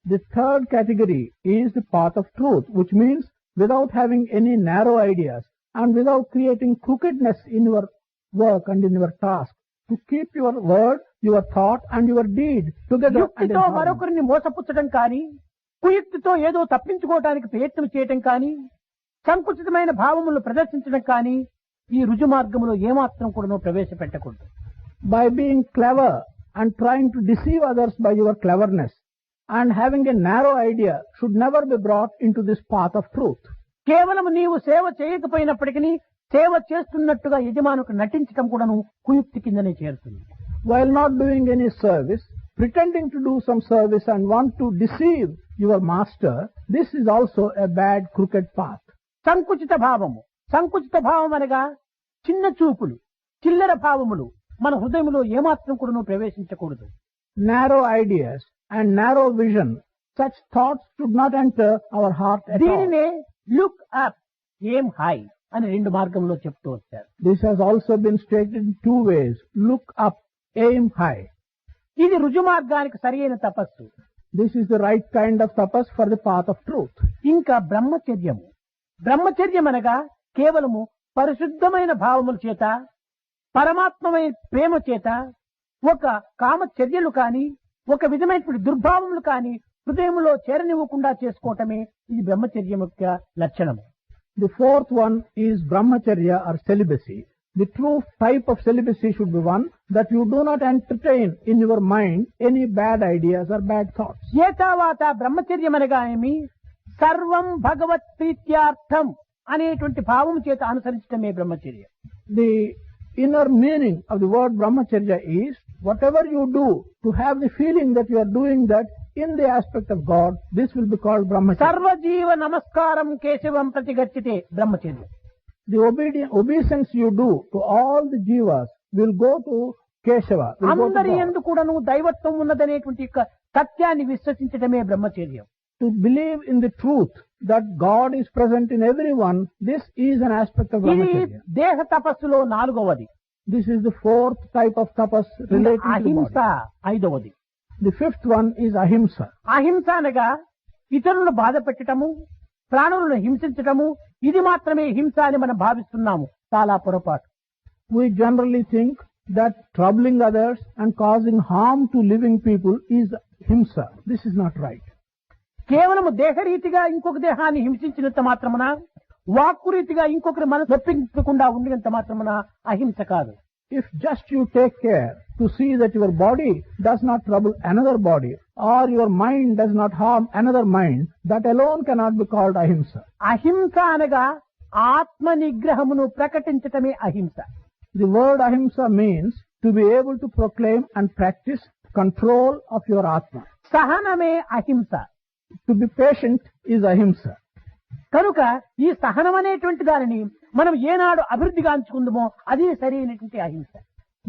The third category is the path of truth, which means without having any narrow ideas and without creating crookedness in your work and in your task, to keep your word, your thought and your deed together. యుక్తితో మరొకరిని మోసపుచ్చడం కానీ, కుయుక్తితో ఏదో తప్పించుకోవడానికి ప్రయత్నం చేయటం కానీ, సంకుచితమైన భావములను ప్రదర్శించడం కానీ ఈ రుజు మార్గములో ఏమాత్రం కూడా ప్రవేశపెట్టకూడదు. By being clever and trying to deceive others by your cleverness and having a narrow idea should never be brought into this path of truth. కేవలం నీవు సేవ చేయకపోయినప్పటికీ సేవ చేస్తున్నట్టుగా యజమానుకు నటించడం కూడాను కుయుక్తి కిందనే చేరుతుంది. While not doing any service, pretending to do some service and want to deceive your master, this is also a bad crooked path. సంకుచిత భావము, సంకుచిత భావం అనగా చిన్న చూపులు, చిల్లర భావములు మన హృదయంలో ఏమాత్రం కూడా ప్రవేశించకూడదు. Narrow ideas and narrow vision, such thoughts should not enter our heart at all. దీనినే లుక్ అప్, ఎయిమ్ హై అని రెండు మార్గంలో చెప్తూ వచ్చారు. This has also been stated in two ways: look up, aim high. ఇది రుజు మార్గానికి సరియైన తపస్సు. This is the right kind of tapas for the path of truth. ఇంకా బ్రహ్మచర్యము, బ్రహ్మచర్యం అనగా కేవలము పరిశుద్ధమైన భావముల చేత, పరమాత్మమైన ప్రేమ చేత ఒక కామచర్యలు కాని, ఒక విధమైనటువంటి దుర్భావములు కాని హృదయంలో చేరనివ్వకుండా చేసుకోవటమే ఇది బ్రహ్మచర్యం యొక్క లక్షణము. The fourth one is brahmacharya or celibacy. The true type of celibacy should be one that you do not entertain in your mind any bad ideas or bad thoughts. ఏతావాత బ్రహ్మచర్యం అనగా ఏమి? సర్వం భగవత్ ప్రీత్యార్థం అనేటువంటి భావం చేత అనుసరించటమే బ్రహ్మచర్యం. The inner meaning of the word brahmacharya is whatever you do to have the feeling that you are doing that in the aspect of God, this will be called brahmacharya. సర్వజీవ నమస్కారం కేశవం ప్రతిగచ్చితే బ్రహ్మచర్యం. The obeisance you do to all the jivas will go to Keshava. అందరి యందు కూడాను దైవత్వం ఉన్నదనేటువంటి యొక్క సత్యాన్ని విశ్వసించడమే బ్రహ్మచర్యం. To believe in the truth that God is present in everyone, this is an aspect of ఇది brahmacharya. దేహ తపస్సులో నాలుగవది. This is the fourth type of tapas relating to the అహింస body. ఐదవది. The fifth one is ahimsa. అహింస అనగా ఇతరులను బాధ పెట్టటము, ప్రాణులను హింసించటము, ఇది మాత్రమే హింస అని మనం భావిస్తున్నాము. చాలా పొరపాటు. We generally think that troubling others and causing harm to living people is himsa. This is not right. కేవలము దేహరీతిగా ఇంకొక దేహాన్ని హింసించినంత మాత్రమున, వాక్కు రీతిగా ఇంకొకరి మనసు నొప్పించకుండా ఉండినంత మాత్రమున అహింస కాదు. If just you take care to see that your body does not trouble another body or your mind does not harm another mind, that alone cannot be called ahimsa. అహింస అనగా ఆత్మ నిగ్రహమును ప్రకటించటమే అహింస. The word ahimsa means to be able to proclaim and practice control of your atma. సహనమే అహింస. To be patient is ahimsa. కనుక ఈ సహనం అనేటువంటి దానిని మనం ఏనాడు అభివృద్ధిగాంచుకుందామో అది సరైనటువంటి అహింస.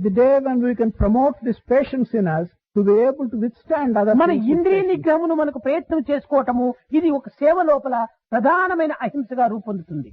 The day when we can promote this patience in us to be able to withstand other మన things with ఇంద్రియ patience. నిగ్రహమును మనకు ప్రయత్నం చేసుకోవటము ఇది ఒక సేవ లోపల ప్రధానమైన అహింసగా రూపొందుతుంది.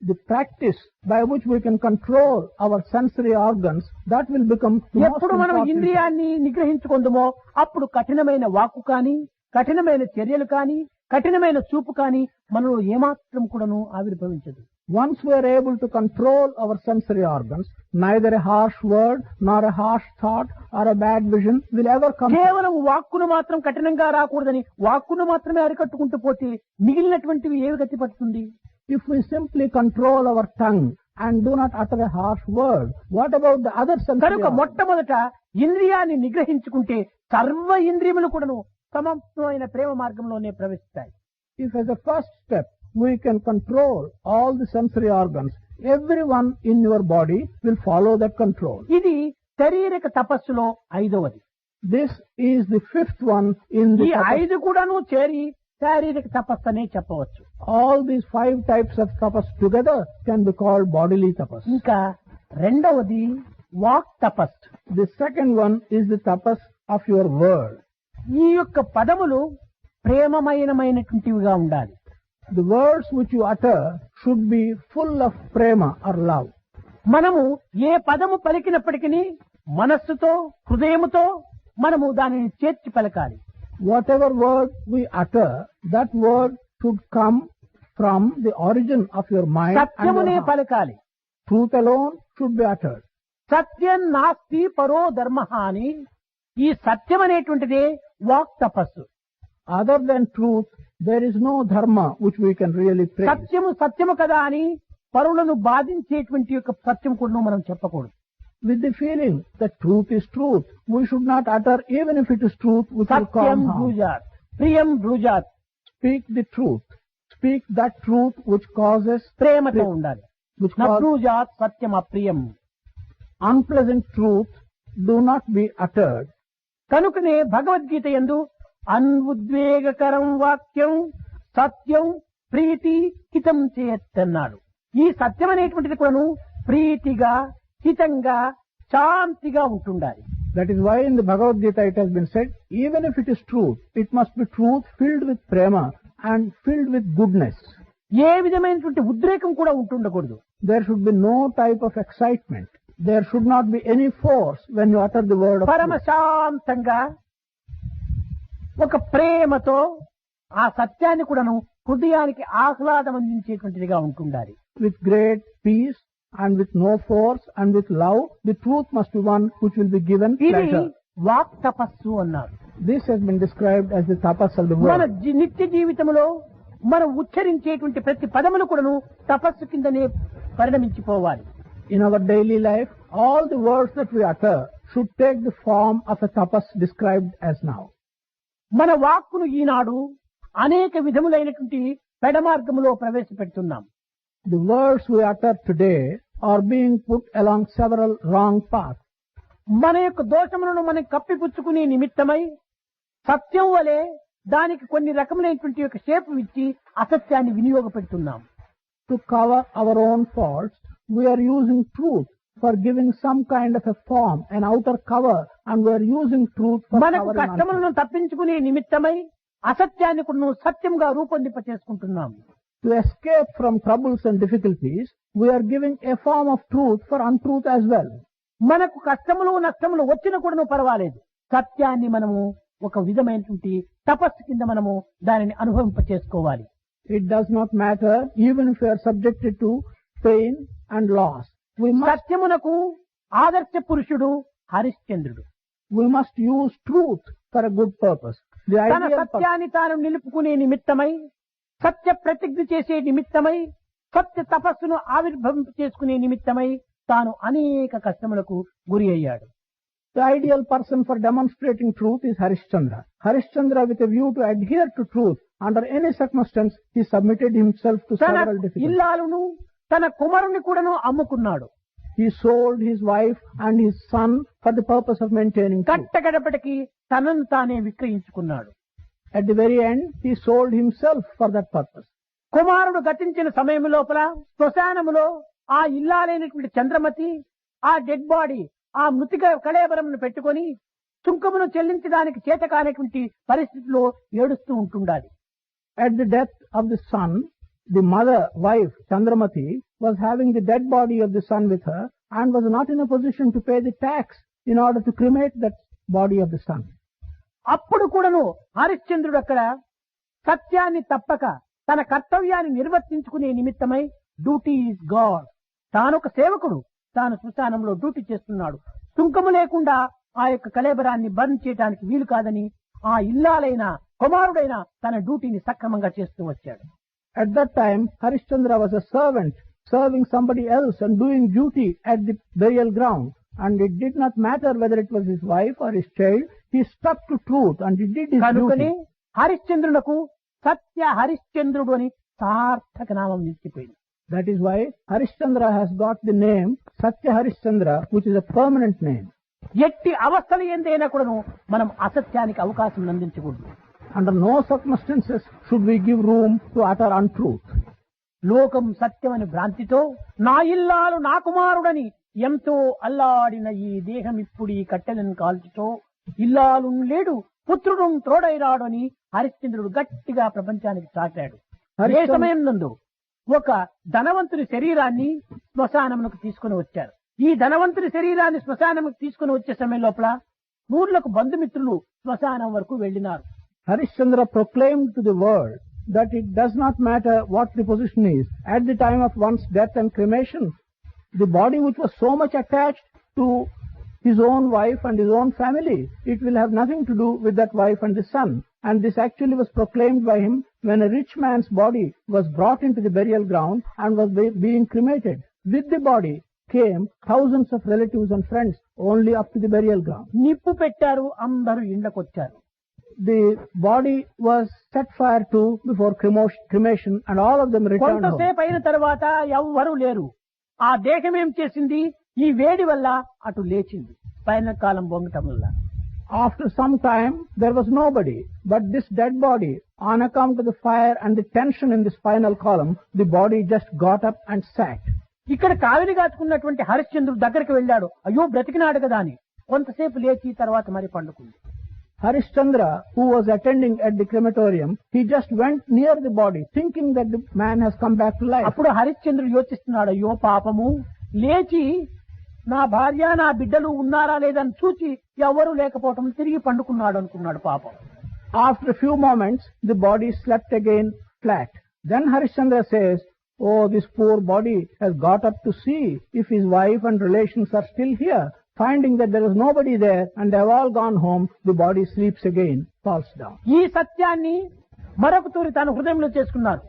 The practice by which we can control our sensory organs, that will become the most ఎప్పుడు మనం important. ఇంద్రియాన్ని నిగ్రహించుకుందామో అప్పుడు కఠినమైన వాక్కు కానీ, కఠినమైన చర్యలు కానీ, కఠినమైన చూపు కానీ మనలో ఏమాత్రం కూడాను ఆవిర్భవించదు. Once we are able to control our sensory organs, neither a harsh word nor a harsh thought or a bad vision will ever come. కేవలం వాక్కును మాత్రం కఠినంగా రాకూడదని వాక్కును మాత్రమే అరికట్టుకుంటూ పోతే మిగిలినటువంటివి ఏవి గతి పడుతుంది? If we simply control our tongue and do not utter a harsh word, what about the other sensory కనుక organs? మొట్టమొదట ఇంద్రియాన్ని నిగ్రహించుకుంటే సర్వ ఇంద్రియములు కూడాను సమమైన ప్రేమ మార్గంలోనే ప్రవేశిస్తాయి. If as a first step we can control all the sensory organs, everyone in your body will follow that control. ఇది శారీరక తపస్సులో ఐదవది. This is the fifth one in the ఈ tapas. ఐదు కూడాను చేరి శారీరక తపస్సు అనే చెప్పవచ్చు. All these 5 types of tapas together can be called bodily tapas. ఇంకా రెండవది walk Tapas. The second one is the tapas of your word. ఈ యొక్క పదములు ప్రేమమయమైనటువంటివిగా ఉండాలి. The words which you utter should be full of prema or love. మనము ఏ పదము పలికినప్పటికీ మనస్సుతో, హృదయముతో మనము దానిని చేర్చి పలకాలి. Whatever word we utter, that word should come from the origin of your mind and సత్యమునే your heart. పలకాలి. Truth alone should be uttered. సత్యం నాస్తి పరో ధర్మ అని, ఈ సత్యం అనేటువంటిదే వాక్ తపస్సు. Other than truth, there is no dharma which we can really praise. సత్యము సత్యము కదా అని పరులను బాధించేటువంటి యొక్క సత్యం కూడా మనం చెప్పకూడదు. With the feeling that truth is truth, we should not utter even if it is truth which will Satyam cause harm. బ్రూజాత్, ప్రియం బ్రూజాత్. Speak the truth. Speak that truth which causes ప్రేమతో ఉండాలి. which causes నబ్రూజాత్ Satyam అప్రియం. unpleasant truth do not be uttered. కనుకనే భగవద్గీత యందు అన్ఉద్వేగకరం వాక్యం సత్యం ప్రీతి హితం చేయత్తన్నాడు. ఈ సత్యం అనేటువంటిది కూడాను ప్రీతిగా, హితంగా, శాంతిగా ఉంటుండాలి. That is why in the Bhagavad Gita it has been said, even if it is truth, it must be truth filled with prema and filled with goodness. ఏ విధమైనటువంటి ఉద్రేకం కూడా ఉంటుండకూడదు. There should be no type of excitement. There should not be any force when you utter the word of పరమ truth. శాంతంగా ఒక ప్రేమతో ఆ సత్యాన్ని కూడాను హృదయానికి ఆహ్లాదం అందించేటువంటిదిగా ఉంటుండాలి. With great peace and with no force and with love, the truth must be one which will be given ఇది pleasure. వాక్ తపస్సు అన్నారు. This has been described as the tapas of the మన word. నిత్య జీవితంలో మనం ఉచ్చరించేటువంటి ప్రతి పదములు కూడాను తపస్సు కిందనే పరిణమించిపోవాలి. In our daily life, all the words that we utter should take the form of a tapas described as now. మన వాక్కును ఈనాడు అనేక విధములైనటువంటి పెడమార్గములో ప్రవేశపెడుతున్నాం. The words we utter today are being put along several wrong paths. మన యొక్క దోషములను మనం కప్పిపుచ్చుకునే నిమిత్తమై సత్యం వలె దానికి కొన్ని రకములైనటువంటి యొక్క షేపు ఇచ్చి అసత్యాన్ని వినియోగపెడుతున్నాం. To cover our own faults, we are using truth for giving some kind of a form, an outer cover, and we are using truth for మనకు covering కష్టములను untruth. తప్పించుకునే నిమిత్తమై అసత్యాన్ని కూడా సత్యంగా రూపొందింప చేసుకుంటున్నాం. To escape from troubles and difficulties, we are giving a form of truth for untruth as well. మనకు కష్టములు నష్టములు వచ్చిన కూడా పర్వాలేదు, సత్యాన్ని మనము ఒక విధమైనటువంటి తపస్సు కింద మనము దానిని అనుభవింప చేసుకోవాలి. It does not matter even if we are subjected to pain and loss. సత్యమునకు ఆదర్శ పురుషుడు హరిశ్చంద్రుడు. We must use truth for a good purpose. The తన ideal సత్యాన్ని తాను నిలుపుకునే నిమిత్తమై, సత్య ప్రతిజ్ఞ చేసే నిమిత్తమై, సత్య తపస్సును ఆవిర్భవింప చేసుకునే నిమిత్తమై తాను అనేక కష్టములకు గురి అయ్యాడు. The ideal person for demonstrating truth is Harishchandra. Harishchandra, with a view to adhere to truth under any circumstance, he submitted himself to తన several difficulties. ఇల్లాలును తన కుమారుని కూడాను అమ్ముకున్నాడు. He sold his wife and his son for the purpose of maintaining truth. కట్టగడపటికి తనను తానే విక్రయించుకున్నాడు. At the very end, he sold himself for that purpose. కుమారుడు గతించిన సమయం లోపల శ్మశానములో ఆ ఇల్లాలైనటువంటి చంద్రమతి ఆ డెడ్ బాడీ, ఆ మృతిక కళేబరమును పెట్టుకొని సుంకమును చెల్లించడానికి చేతకానటువంటి పరిస్థితిలో ఏడుస్తూ ఉంటుండాలి. At the death of the son, the mother, wife, Chandramati, was having the dead body of the son with her and was not in a position to pay the tax in order to cremate that body of the son. అప్పుడు కూడాను హరిశ్చంద్రుడు అక్కడ సత్యాన్ని తప్పక తన కర్తవ్యాన్ని నిర్వర్తించుకునే నిమిత్తమై duty is God, తానొక సేవకుడు, తాను శ్మశానంలో డ్యూటీ చేస్తున్నాడు. సుంకము లేకుండా ఆ యొక్క కళేబరాన్ని బర్న్ చేయడానికి వీలు కాదని ఆ ఇల్లాలైన కుమారుడైన తన డ్యూటీని సక్రమంగా చేస్తూ వచ్చాడు. At that time, Harishchandra was a servant serving somebody else and doing duty at the burial ground. And it did not matter whether it was his wife or his child. He stuck to truth and he did his కనుకనే duty. హరిశ్చంద్రులకు సత్య హరిశ్చంద్రుడు అని సార్థక నామం నిలిచిపోయింది. That is why Harishchandra has got the name Satya Harishchandra, which is a permanent name. ఎట్టి అవస్థలు ఏందైనా కూడాను మనం అసత్యానికి అవకాశం అందించకూడదు. Under no circumstances should we give room to utter untruth. లోకం సత్యమని భ్రాంతితో నా ఇల్లాలు నా కుమారుడని ఎంతో అల్లాడిన ఈ దేహం ఇప్పుడు ఈ కట్టెలను కాల్చుతో ఇల్లాలు లేడు పుత్రుడు త్రోడైరాడు అని హరిశ్చంద్రుడు గట్టిగా ప్రపంచానికి చాటాడు. అదే సమయం నందు ఒక ధనవంతుని శరీరాన్ని శ్మశానమునకు తీసుకుని వచ్చారు. ఈ ధనవంతుని శరీరాన్ని శ్మశానముకు తీసుకుని వచ్చే సమయం లోపల నూర్లకు బంధుమిత్రులు శ్మశానం వరకు వెళ్లినారు. Harishchandra proclaimed to the world that it does not matter what the position is. At the time of one's death and cremation, the body which was so much attached to his own wife and his own family, it will have nothing to do with that wife and the son. And this actually was proclaimed by him when a rich man's body was brought into the burial ground and was being cremated. With the body came thousands of relatives and friends only up to the burial ground. నిప్పు పెట్టారు, అందరూ ఇండ్లకొచ్చారు. The body was set fire to before cremation and all of them returned home. కొంతసేపు అయిన తర్వాత ఎవ్వరూ లేరు. ఆ దేహం ఏం చేసింది, ఈ వేడి వల్ల అటు లేచింది, పైన కాలం బొంగటం వల్ల. After some time, there was nobody, but this dead body, on account of the fire and the tension in the spinal column, the body just got up and sat. ఇక్కడ కావిలి కాచుకున్నటువంటి హరిశ్చంద్రుడు దగ్గరికి వెళ్ళాడు. అయ్యో బ్రతికినాడు కదా అని కొంతసేపు లేచి తర్వాత మరి పండుకుంది. Harishchandra, who was attending at the crematorium, he just went near the body, thinking that the man has come back to life. అప్పుడు హరిశ్చంద్రుడు యోచిస్తున్నాడు, అయ్యో పాపము, లేచి నా భార్య నా బిడ్డలు ఉన్నారా లేదని చూచి ఎవరు లేకపోవటం తిరిగి పండుకున్నాడు అనుకున్నాడు పాపం. After a few moments, the body slept again flat. Then Harishchandra says, oh, this poor body has got up to see if his wife and relations are still here. Finding that there was nobody there and they have all gone home, the body sleeps again, falls down. ఈ సత్యాన్ని మరొక తూరి తన హృదయంలో చేసుకున్నారు.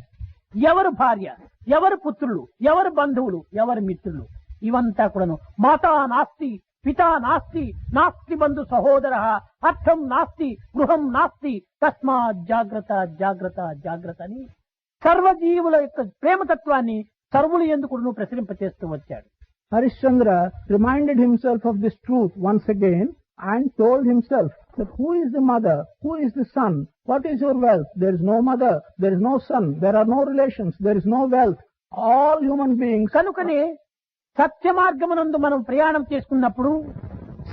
ఎవరు భార్య, ఎవరు పుత్రులు, ఎవరు బంధువులు, ఎవరు మిత్రులు, ఇవంతా కూడాను మాతా నాస్తి పితా నాస్తి నాస్తి బంధు సహోదర అర్థం నాస్తి గృహం నాస్తి తస్మాత్ జాగ్రత్త జాగ్రత్త జాగ్రత్త అని సర్వజీవుల యొక్క ప్రేమతత్వాన్ని సర్వులు ఎందుకు ప్రసరింపచేస్తూ వచ్చాడు. Harishchandra reminded himself of this truth once again and told himself that who is the mother, who is the son, what is your wealth? There is no mother, there is no son, there are no relations, there is no wealth. All human beings. కనుకనే సత్య మార్గమునందు మనం ప్రయాణం చేసుకున్నప్పుడు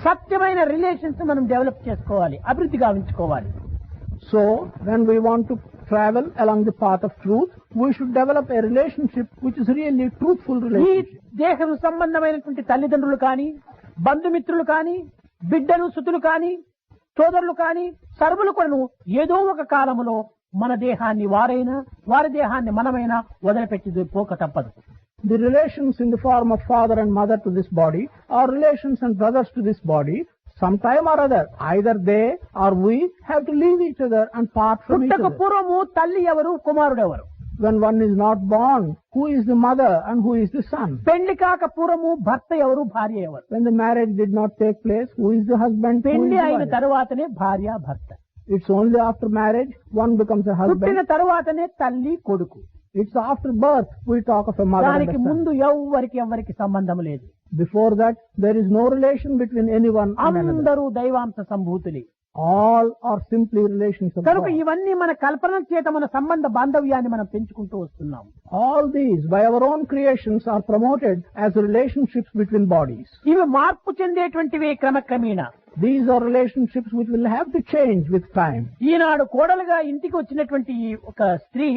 సత్యమైన relations మనం develop చేసుకోవాలి, అభివృద్ధి గావించుకోవాలి. So, when we want to travel along the path of truth, we should develop a relationship which is really truthful ఈ relationship. దేహం సంబంధమైనటువంటి తల్లిదండ్రులు కానీ, బంధుమిత్రులు కానీ, బిడ్డలు సుతులు కానీ, సోదరులు కాని సర్వులు కూడాను ఏదో ఒక కాలములో మన దేహాన్ని వారైనా వారి దేహాన్ని మనమైనా వదిలిపెట్టి పోక తప్పదు. The relations in the form of father and mother to this body, or relations and brothers to this body, sometime or other, either they or we have to leave each other and part from each పుట్టక other. పూర్వము తల్లి ఎవరు, కుమారుడు ఎవరు? When one is not born, who is the mother and who is the son? పెళ్లి కాక పూర్వము భర్త ఎవరు, భార్య ఎవరు? When the marriage did not take place, who is the husband? Who is పెళ్లి the అయిన wife? తరువాతనే భార్య భర్త. It's only after marriage one becomes a husband. పుట్టిన తరువాతనే తల్లి కొడుకు. It's after birth we talk of a mother and దానికి a son. ముందు ఎవరికి సంబంధం లేదు. Before that, there is no relation between anyone and another. అందరూ దైవాంశ సంభూతులే. All are simply relations of కనుక God. ఇవన్నీ మన కల్పన చేత మన సంబంధ బాంధవ్యాన్ని మనం పెంచుకుంటూ వస్తున్నాం. All these, by our own creations, are promoted as relationships between bodies. ఇవి మార్పు చెందేటువంటివే క్రమక్రమేణా. These are relationships which will have to change with time. ఈనాడు కోడలుగా ఇంటికి వచ్చినటువంటి ఒక స్త్రీ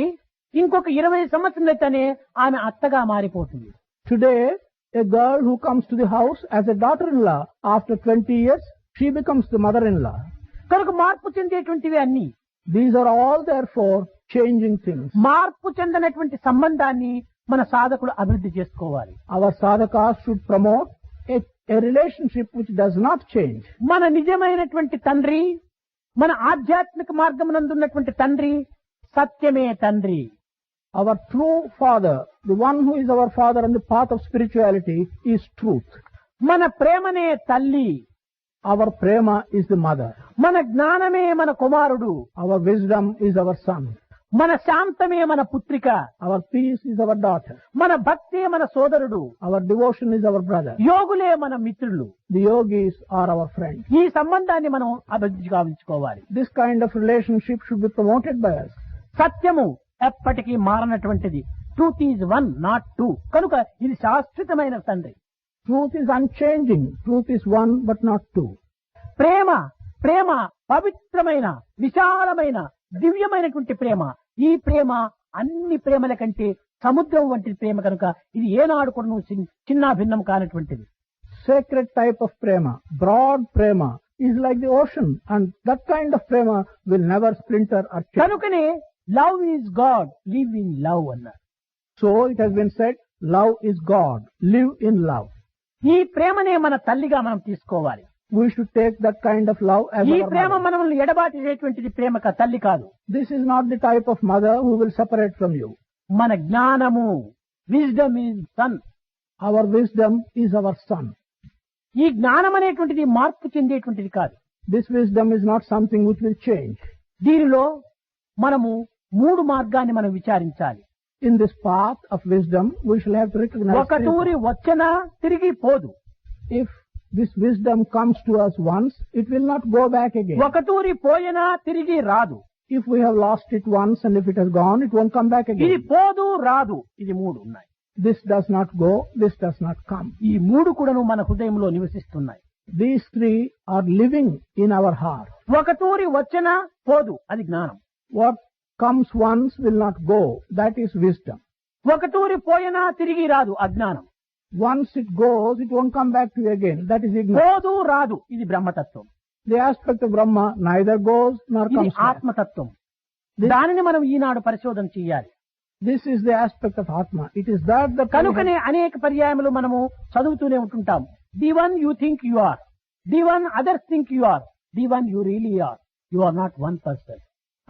ఇంకొక 20 సంవత్సరాలైతేనే ఆమె అత్తగా మారిపోతుంది. Today, a girl who comes to the house as a daughter-in-law, after 20 years, she becomes the mother-in-law. కనుక మార్పు చెందేటువంటివి అన్ని. These are all therefore changing things. మార్పు చెందినటువంటి సంబంధాన్ని మన సాధకుడు అభివృద్ధి చేసుకోవాలి. Our sadhakas should promote a relationship which does not change. మన నిజమైనటువంటి తండ్రి, మన ఆధ్యాత్మిక మార్గమునందున్నటువంటి తండ్రి సత్యమే తండ్రి. Our true father, the one who is our father on the path of spirituality, is truth. మన ప్రేమనే తల్లి. Our prema is the mother. మన జ్ఞానమే మన కుమారుడు. Our wisdom is our son. మన శాంతమే మన పుత్రిక. Our peace is our daughter. మన భక్తే మన సోదరుడు. Our devotion is our brother. యోగులే మన మిత్రులు. The yogis are our friends. ఈ సంబంధాన్ని మనం అభివృద్ధి గావించుకోవాలి. This kind of relationship should be promoted by us. సత్యము ఎప్పటికీ మారనటువంటిది. Truth is one, not two. కనుక ఇది శాశ్వతమైన తండ్రి. Truth is unchanging. Truth is one but not two. ప్రేమ ప్రేమ పవిత్రమైన విశాలమైన దివ్యమైనటువంటి ప్రేమ. ఈ ప్రేమ అన్ని ప్రేమల కంటే సముద్రం వంటి ప్రేమ. కనుక ఇది ఏనాడు కూడా చిన్న భిన్నం కానటువంటిది. Sacred type of prema, broad prema, is like the ocean, and that kind of prema will never splinter or change. కనుకనే love is God, live in love అన్నారు. So it has been said, love is God, live in love. ఈ ప్రేమనే మన తల్లిగా మనం తీసుకోవాలి. We should take that kind of love as ఈ our Prema mother. మనల్ని ఎడబాటేటువంటిది ప్రేమ తల్లి కాదు. This is not the type of mother who will separate from you. మన జ్ఞానము, wisdom is sun. Our wisdom is our son. ఈ జ్ఞానం అనేటువంటిది మార్పు చెందేటువంటిది కాదు. This wisdom is not something which will change. దీనిలో మనము 3 మార్గాన్ని మనం విచారించాలి. In this path of wisdom, we shall have to recognize ఒక తూరి వచ్చినా తిరిగి పోదు. if this wisdom comes to us once, it will not go back again. ఒక తూరి పోయినా తిరిగి రాదు. If we have lost it once and if it has gone, it won't come back ఇది again. పోదు రాదు, ఇది 3 ఉన్నాయి. This does not go, this does not come. ఈ 3 కూడాను మన హృదయంలో నివసిస్తున్నాయి. These 3 are living in our heart. ఒక తూరి వచ్చినా పోదు, అది జ్ఞానం. What comes once will not go, that is wisdom. ఒక తూరి పోయినా తిరిగి రాదు, అజ్ఞానం. Once it goes, it won't come back to you again, that is ignorance. పోదు రాదు, ఇది బ్రహ్మతత్వం. The aspect of Brahma neither goes nor ఇది comes back. ఆత్మతత్వం. దానిని మనం ఈనాడు పరిశోధన చేయాలి. This is the aspect of Atma. It is that we కనుకనే అనేక పర్యాయములు మనము చదువుతూనే ఉంటుంటాం. The one you think you are, the one others think you are, the one you really are, you are not one person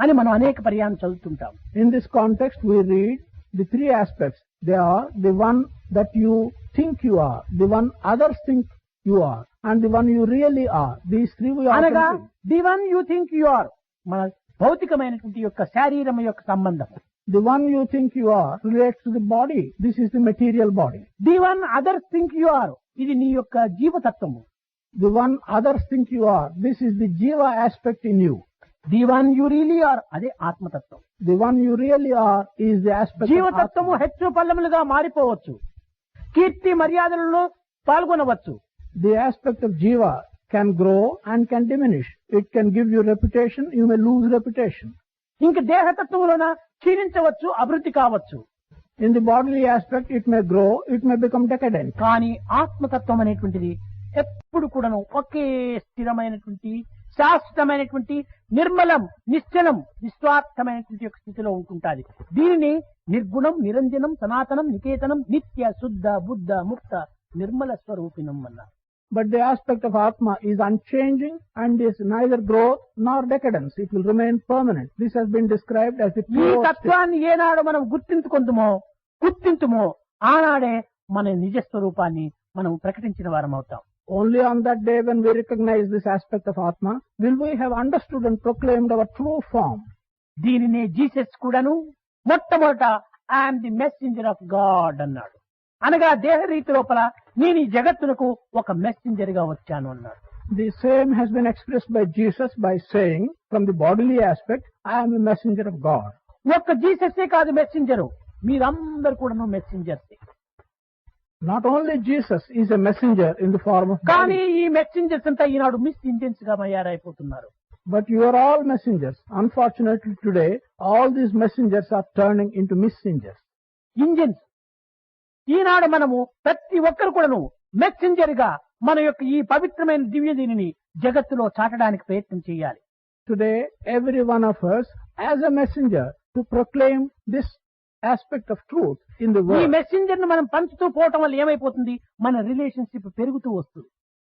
అని మనం అనేక పర్యాయం చదువుతుంటాం. In this context, we read the 3 aspects. They are the one that you think you are, the one others think you are, and the one you really are. These 3 we అనగా often see. The one you think you are మన భౌతికమైనటువంటి యొక్క శారీరం యొక్క సంబంధం. The one you think you are relates to the body. This is the material body. The one others think you are, ఇది నీ యొక్క జీవతత్వము. The one others think you are, this is the jiva aspect in you. The one you really are, అదే ఆత్మతత్వం. The one you really are is the aspect of జీవతత్వము Atma. హెచ్చు పల్లములుగా మారిపోవచ్చు, కీర్తి మర్యాదలలో పాల్గొనవచ్చు. The aspect of jiva can grow and can diminish. It can give you reputation, you may lose reputation. ఇంక దేహతత్వంలోన క్షీణించవచ్చు, అభివృద్ధి కావచ్చు. In the bodily aspect, it may grow, it may become decadent. కానీ ఆత్మతత్వం అనేటువంటిది ఎప్పుడు కూడాను ఒకే స్థిరమైనటువంటి శాశ్వతమైనటువంటి నిర్మలం, నిశ్చలం, నిస్వార్థమైనటువంటి యొక్క స్థితిలో ఉంటుంటాది. దీనిని నిర్గుణం, నిరంజనం, సనాతనం, నికేతనం, నిత్య, శుద్ధ, బుద్ధ, ముక్త, నిర్మల స్వరూపిణం అన్నారు. But the aspect of Atma is unchanging and is neither growth nor decadence. It will remain permanent. This has been described as the ఈ pure state. తత్వాన్ని ఏనాడు మనం గుర్తింతుమో ఆనాడే మన నిజ స్వరూపాన్ని మనం ప్రకటించిన వారం అవుతాం. Only on that day when we recognize this aspect of Atma will we have understood and proclaimed our true form. దీనినే జీసస్ కూడాను మొట్టమొదట I'm the messenger of God అన్నాడు. అనగా దేహ రీతి లోపల నేను ఈ జగత్తునకు ఒక మెసెంజర్ గా వచ్చాను అన్నాడు. The same has been expressed by Jesus by saying, from the bodily aspect, I am a messenger of God. ఒక్క జీసస్సే కాదు మెసెంజరు, మీరందరూ కూడాను మెసెంజర్సే. Not only Jesus is a messenger in the form of కానీ body, ఈ messengers అంతా ఈనాడు miss engines గా తయారైపోతున్నారు. but you are all messengers. Unfortunately today, all these messengers are turning into messengers. Engines. ఈనాడు మనము ప్రతి ఒక్కరు కూడాను మెసెంజర్ గా మన యొక్క ఈ పవిత్రమైన దివ్య దీనిని జగత్తులో చాటడానికి ప్రయత్నం చేయాలి. Today, every one of us as a messenger to proclaim this aspect of truth in the ఈ world. మెసెంజర్ ను మనం పంచుతూ పోవటం వల్ల ఏమైపోతుంది, మన రిలేషన్షిప్ పెరుగుతూ వస్తుంది.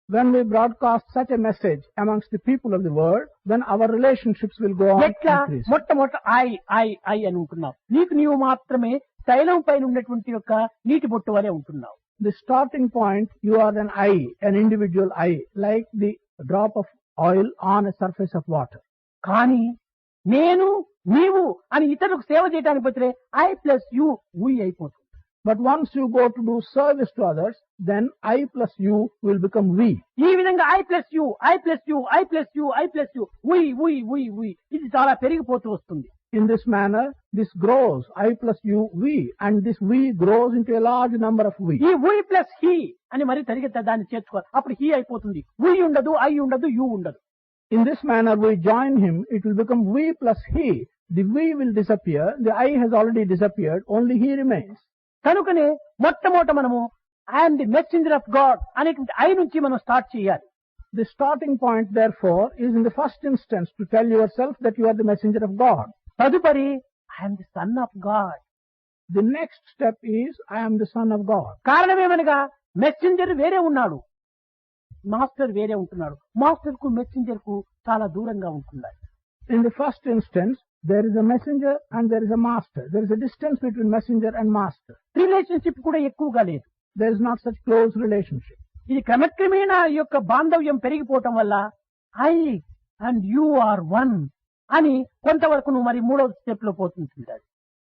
When we broadcast such a message amongst the people of the world, then our relationships will go on ఎట్లా increase. మొట్టమొదట ఐ అని ఉంటున్నావు, నీకు నీవు మాత్రమే తైలం పైన ఉన్నటువంటి యొక్క నీటి బొట్టు వలె ఉంటున్నావు. The starting point, you are an I, an individual I, like the drop of oil on a surface of water. కానీ నేను నీవు అని ఇతరులకు సేవ చేయడానికి పోతే ఐ ప్లస్ యు వి అయిపోతుంది. But once you go to do service to others, then I plus you will become we. ఈ విధంగా I plus you I plus you I plus you I plus you we ఇది చాలా పెరిగిపోతూ వస్తుంది. In this manner, this grows, I plus you, we, and this we grows into a large number of we. ఈ వి plus he అని మరి తరిగితే దాన్ని చేర్చుకోవాలి, అప్పుడు he అయిపోతుంది. వి ఉండదు, ఐ ఉండదు, యు ఉండదు. In this manner, we join him, it will become we plus he. The we will disappear, the I has already disappeared, only he remains. కనుకనే మొట్టమొదట మనము I'm the messenger of God అనేటువంటి I నుంచి మనం start చేయాలి. The starting point, therefore, is in the first instance to tell yourself that you are the messenger of God. తదుపరి I'm the son of God. The next step is, I am the son of God. కారణమేమనగా messenger వేరే ఉన్నాడు, master వేరే ఉంటున్నాడు. Master కు messenger కు చాలా దూరంగా ఉంటున్నాడు. In the first instance, there is a messenger and there is a master. There is a distance between messenger and master. Relationship కూడా ఎక్కువగా లేదు. There is not such close relationship. ఇది క్రమక్రమేణా ఈ యొక్క బాంధవ్యం పెరిగిపోవటం వల్ల I and you are one అని కొంతవరకు నువ్వు మరి మూడో స్టెప్ లో పోతుంటాడు.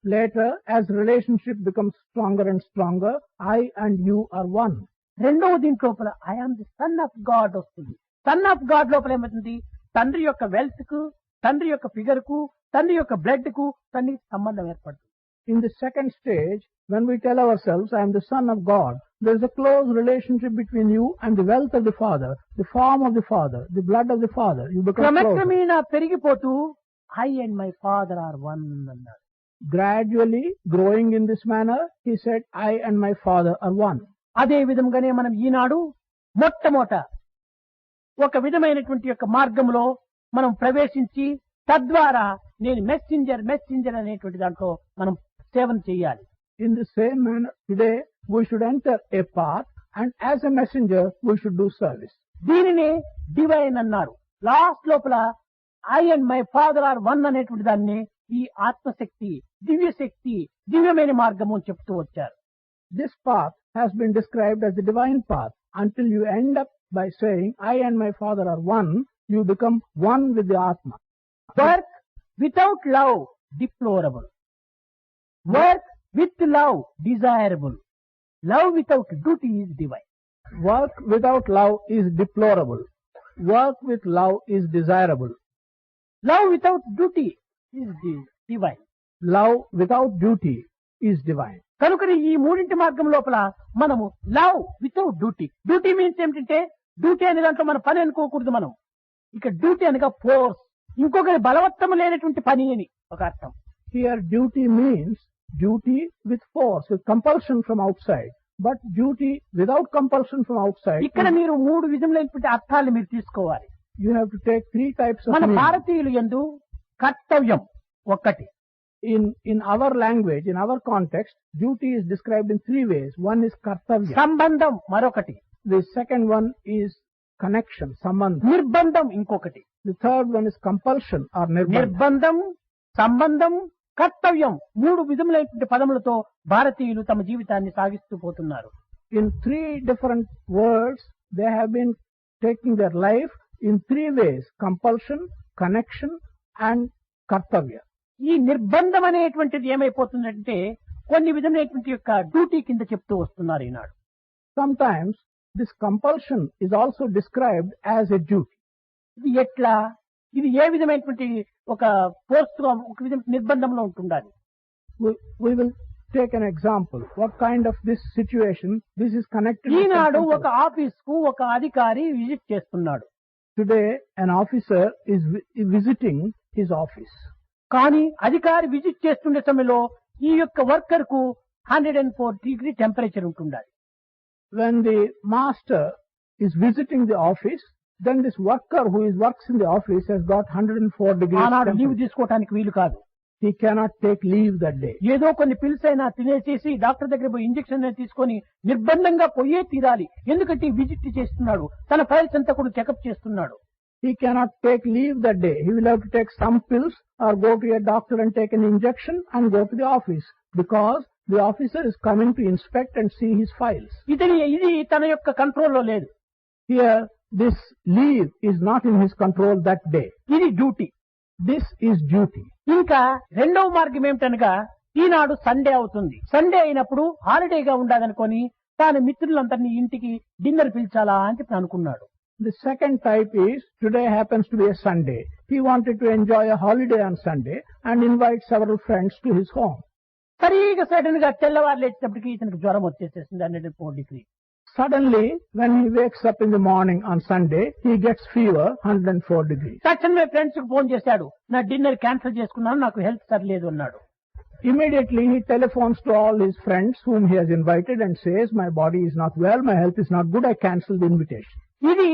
Later, as relationship becomes stronger and stronger, I and you are one. రెండవ దీంట్లో లోపల I am the son of God వస్తుంది. సన్ ఆఫ్ గాడ్ లోపల ఏమవుతుంది, తండ్రి యొక్క వెల్త్ కు, తండ్రి యొక్క ఫిగర్ కు, తండ్రి యొక్క బ్లడ్ కు తండ్రికి సంబంధం ఏర్పడుతుంది. In the second stage, when we tell ourselves, I am the son of God, there is a close relationship between you and the wealth of the Father, the form of the Father, the blood of the Father. You become closer. క్రమక్రమేణా పెరిగిపోతూ I and my father are one అన్నాడు. Gradually, growing in this manner, he said, I and my Father are one. అదే విధంగానే మనం ఈనాడు మొట్టమొదట ఒక విధమైనటువంటి యొక్క మార్గంలో మనం ప్రవేశించి తద్వారా నేను మెసెంజర్ అనేటువంటి దాంట్లో మనం సేవను చేయాలి. In the same manner, today we should enter a path, and as a messenger we should do service. దీనినే డివైన్ అన్నారు. లాస్ట్ లోపల I and my father are one అనేటువంటి దాన్ని ఈ ఆత్మశక్తి, దివ్యశక్తి, దివ్యమైన మార్గము అని చెప్తూ వచ్చారు. This path has been described as the divine path until you end up by saying, I and my Father are one. You become one with the Atma. Work without love, deplorable. Work with love, desirable. Love without duty is divine. Work without love is deplorable. Work with love is desirable. Love without duty is divine. Love without duty is divine. కనుకని ఈ మూడింటి మార్గం లోపల మనము love without duty. Duty means ఏమిటంటే, duty అనే దాంట్లో మన పని అనుకోకూడదు. మనం ఇక డ్యూటీ అనగా ఫోర్స్, ఇంకొకరి బలవత్తము లేనటువంటి పని అని ఒక అర్థం. Here duty means duty with force, with compulsion from outside. But duty without compulsion from outside. ఇక్కడ మీరు మూడు విధములైనటువంటి అర్థాలు మీరు తీసుకోవాలి. you have to take three types of మన meaning. భారతీయులు యందు కర్తవ్యం ఒక్కటి. In our language, in our context, duty is described in three ways. One is kartavya. సంబంధం మరొకటి. The second one is connection, sambandha. నిర్బంధం ఇంకొకటి. The third one is compulsion or nirbandha. నిర్బంధం, సంబంధం, కర్తవ్యం మూడు విధములైనటువంటి పదములతో భారతీయులు తమ జీవితాన్ని సాగిస్తూ పోతున్నారు. In three different words, they have been taking their life in three ways: compulsion, connection and kartavya. ఈ నిర్బంధం అనేటువంటిది ఏమైపోతుందంటే కొన్ని విధమైనటువంటి యొక్క డ్యూటీ కింద చెప్తూ వస్తున్నారు ఈనాడు. Sometimes this compulsion is also described as a duty. ఇది ఎట్లా, ఇది ఏ విధమైనటువంటి ఒక పోస్ట్ గా ఒక విధమైన నిర్బంధంలో ఉంటుండాలి. We will take an example. What kind of this situation? This is connected with Eenadu compulsion. ఒక ఆఫీస్ కు ఒక అధికారి విజిట్ చేస్తున్నాడు. Today, an officer is visiting his office. కానీ అధికారి విజిట్ చేస్తుండే సమయంలో ఈ యొక్క వర్కర్ కు 104 డిగ్రీ టెంపరేచర్ ఉంటుండాలి. When the master is visiting the office, then this worker who works in the office has got 104 degrees ఆనాడు లీవ్ temperature. తీసుకోవడానికి వీలు కాదు. He cannot take leave that day. ఏదో కొన్ని పిల్స్ అయినా తినేసేసి డాక్టర్ దగ్గర పోయి ఇంజక్షన్ తీసుకొని నిర్బంధంగా పోయే తీరాలి. ఎందుకంటే విజిట్ చేస్తున్నాడు, తన ఫైల్స్ అంతా కూడా చెకప్ చేస్తున్నాడు. He cannot take leave that day. He will have to take some pills or go to a doctor and take an injection and go to the office because the officer is coming to inspect and see his files. ఇది తన యొక్క కంట్రోల్లో లేదు. Here, this leave is not in his control that day. ఇది duty. This is duty. ఇంకా రెండవ మార్గం ఏమిటనగా ఈనాడు Sunday అవుతుంది. సండే అయినప్పుడు హాలిడేగా ఉండాలనుకొని తాను మిత్రులందరినీ ఇంటికి డిన్నర్ పిలిచాలా అని చెప్పి అనుకున్నాడు. The second type is, today happens to be a Sunday. He wanted to enjoy a holiday on Sunday and invite several friends to his home. సరిగా సడన్ గా తెల్లవారు లేచేటప్పటికి ఇతనికి జ్వరం వచ్చేసేసింది 104 degree. Suddenly, when he wakes up in the morning on Sunday, he gets fever 104 degrees. తక్షణమే friends కు phone చేశాడు, నా dinner cancel చేసుకున్నాను, నాకు హెల్త్ సరిలేదు అన్నాడు. Immediately he telephones to all his friends whom he has invited and says, my body is not well, my health is not good, I cancel the invitation. ఇది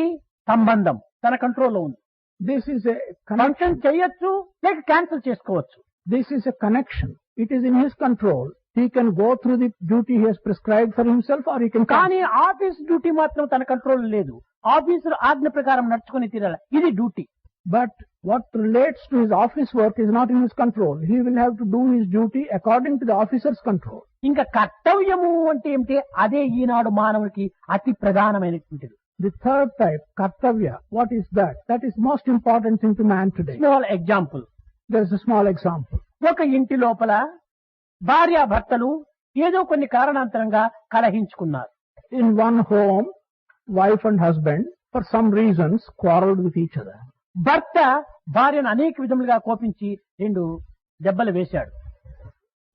సంబంధం, తన కంట్రోల్లో ఉంది. This is a function connection. చేయొచ్చు లేక cancel చేసుకోవచ్చు. This is a connection. It is in his control. He can go through the duty he has prescribed for himself or he can కానీ cancel. Office duty మాత్రం తన control లేదు. Officer ఆజ్ఞ ప్రకారం నడుచుకుని తీరాలి. ఇది duty. But what relates to his office work is not in his control. He will have to do his duty according to the officer's control. ఇంకా కర్తవ్యము అంటే ఏమిటి, అదే ఈనాడు మానవుడికి అతి ప్రధానమైనటువంటిది. The third type, kartavya, what is that? That is most important thing to man today. Small example. There is a small example. ఒక ఇంటి లోపల భార్యాభర్తలు ఏదో కొన్ని కారణాంతరంగా కలహించుకున్నారు. In one home, wife and husband, for some reasons, quarreled with each other. భర్త భార్యను అనేక విధములుగా కోపించి 2 దెబ్బలు వేశాడు.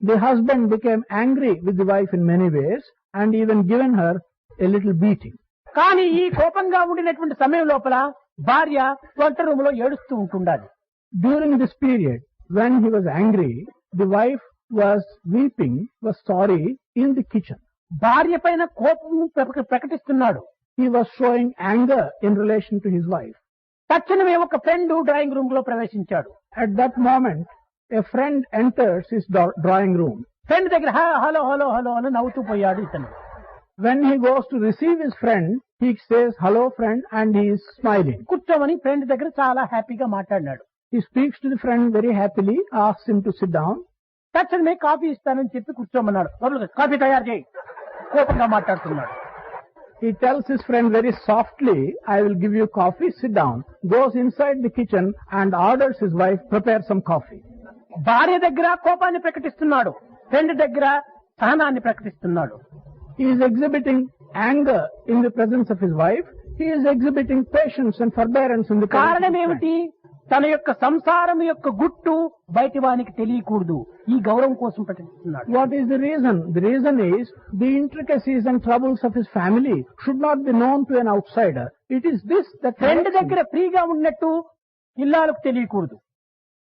The husband became angry with the wife in many ways and even given her a little beating. కానీ ఈ కోపంగా ఉండినటువంటి సమయం లోపల భార్య వంట రూమ్ లో ఏడుస్తూ ఉంటుండాలి. During this period, when he was angry, the wife was weeping, was sorry in the kitchen. భార్య పైన కోపం ప్రకటిస్తున్నాడు. He was showing anger in relation to his wife. తక్షణమే ఒక ఫ్రెండ్ డ్రాయింగ్ రూమ్ లో ప్రవేశించాడు. At that moment, a friend enters his drawing room. Friend దగ్గర hello hello hello అని నవ్వుతూ పోయాడు ఇతను. When he goes to receive his friend, he says, hello friend, and he is smiling. కూర్చోమని friend దగ్గర చాలా హ్యాపీగా మాట్లాడినాడు. He speaks to the friend very happily, asks him to sit down. తక్షణమే కాఫీ ఇస్తానని చెప్పి కూర్చోమన్నాడు. లోపలికి కాఫీ తయారు చేయి, కోపంగా మాట్లాడుతున్నాడు. He tells his friend very softly, I will give you coffee, sit down. Goes inside the kitchen and orders his wife, prepare some coffee. భార్య దగ్గర కోపాన్ని ప్రకటిస్తున్నాడు, ఫ్రెండ్ దగ్గర సహనాన్ని ప్రకటిస్తున్నాడు. He is exhibiting anger in the presence of his wife. He is exhibiting patience and forbearance in the presence of కారణం his friend. ఏమిటి? తన యొక్క సంసారం యొక్క గుట్టు బయటి వానికి తెలియకూడదు. ఈ గౌరవం కోసం ప్రకటిస్తున్నాడు. What is the reason? The reason is the intricacies and troubles of his family should not be known to an outsider. It is this that friend దగ్గర ఫ్రీగా ఉన్నట్టు ఇల్లాలకు తెలియకూడదు.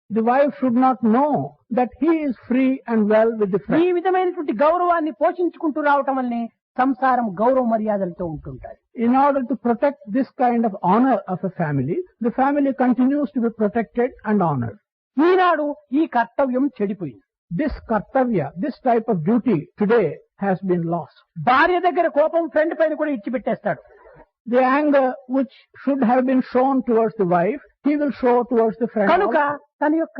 the wife should not know that he is free and well with the ఈ friend. విధమైనటువంటి గౌరవాన్ని పోషించుకుంటూ రావటం వల్లనే సంసారం గౌరవ మర్యాదలతో ఉంటుంటారు. In order to protect this kind of honor of a family, the family continues to be protected and honored. ఈనాడు ఈ కర్తవ్యం చెడిపోయింది. This kartavya, this type of duty today has been lost. భార్య దగ్గర కోపం ఫ్రెండ్ పైన కూడా ఇచ్చిపెట్టేస్తాడు. The anger which should have been shown towards the wife, he will show towards the friend కనుక also, తన యొక్క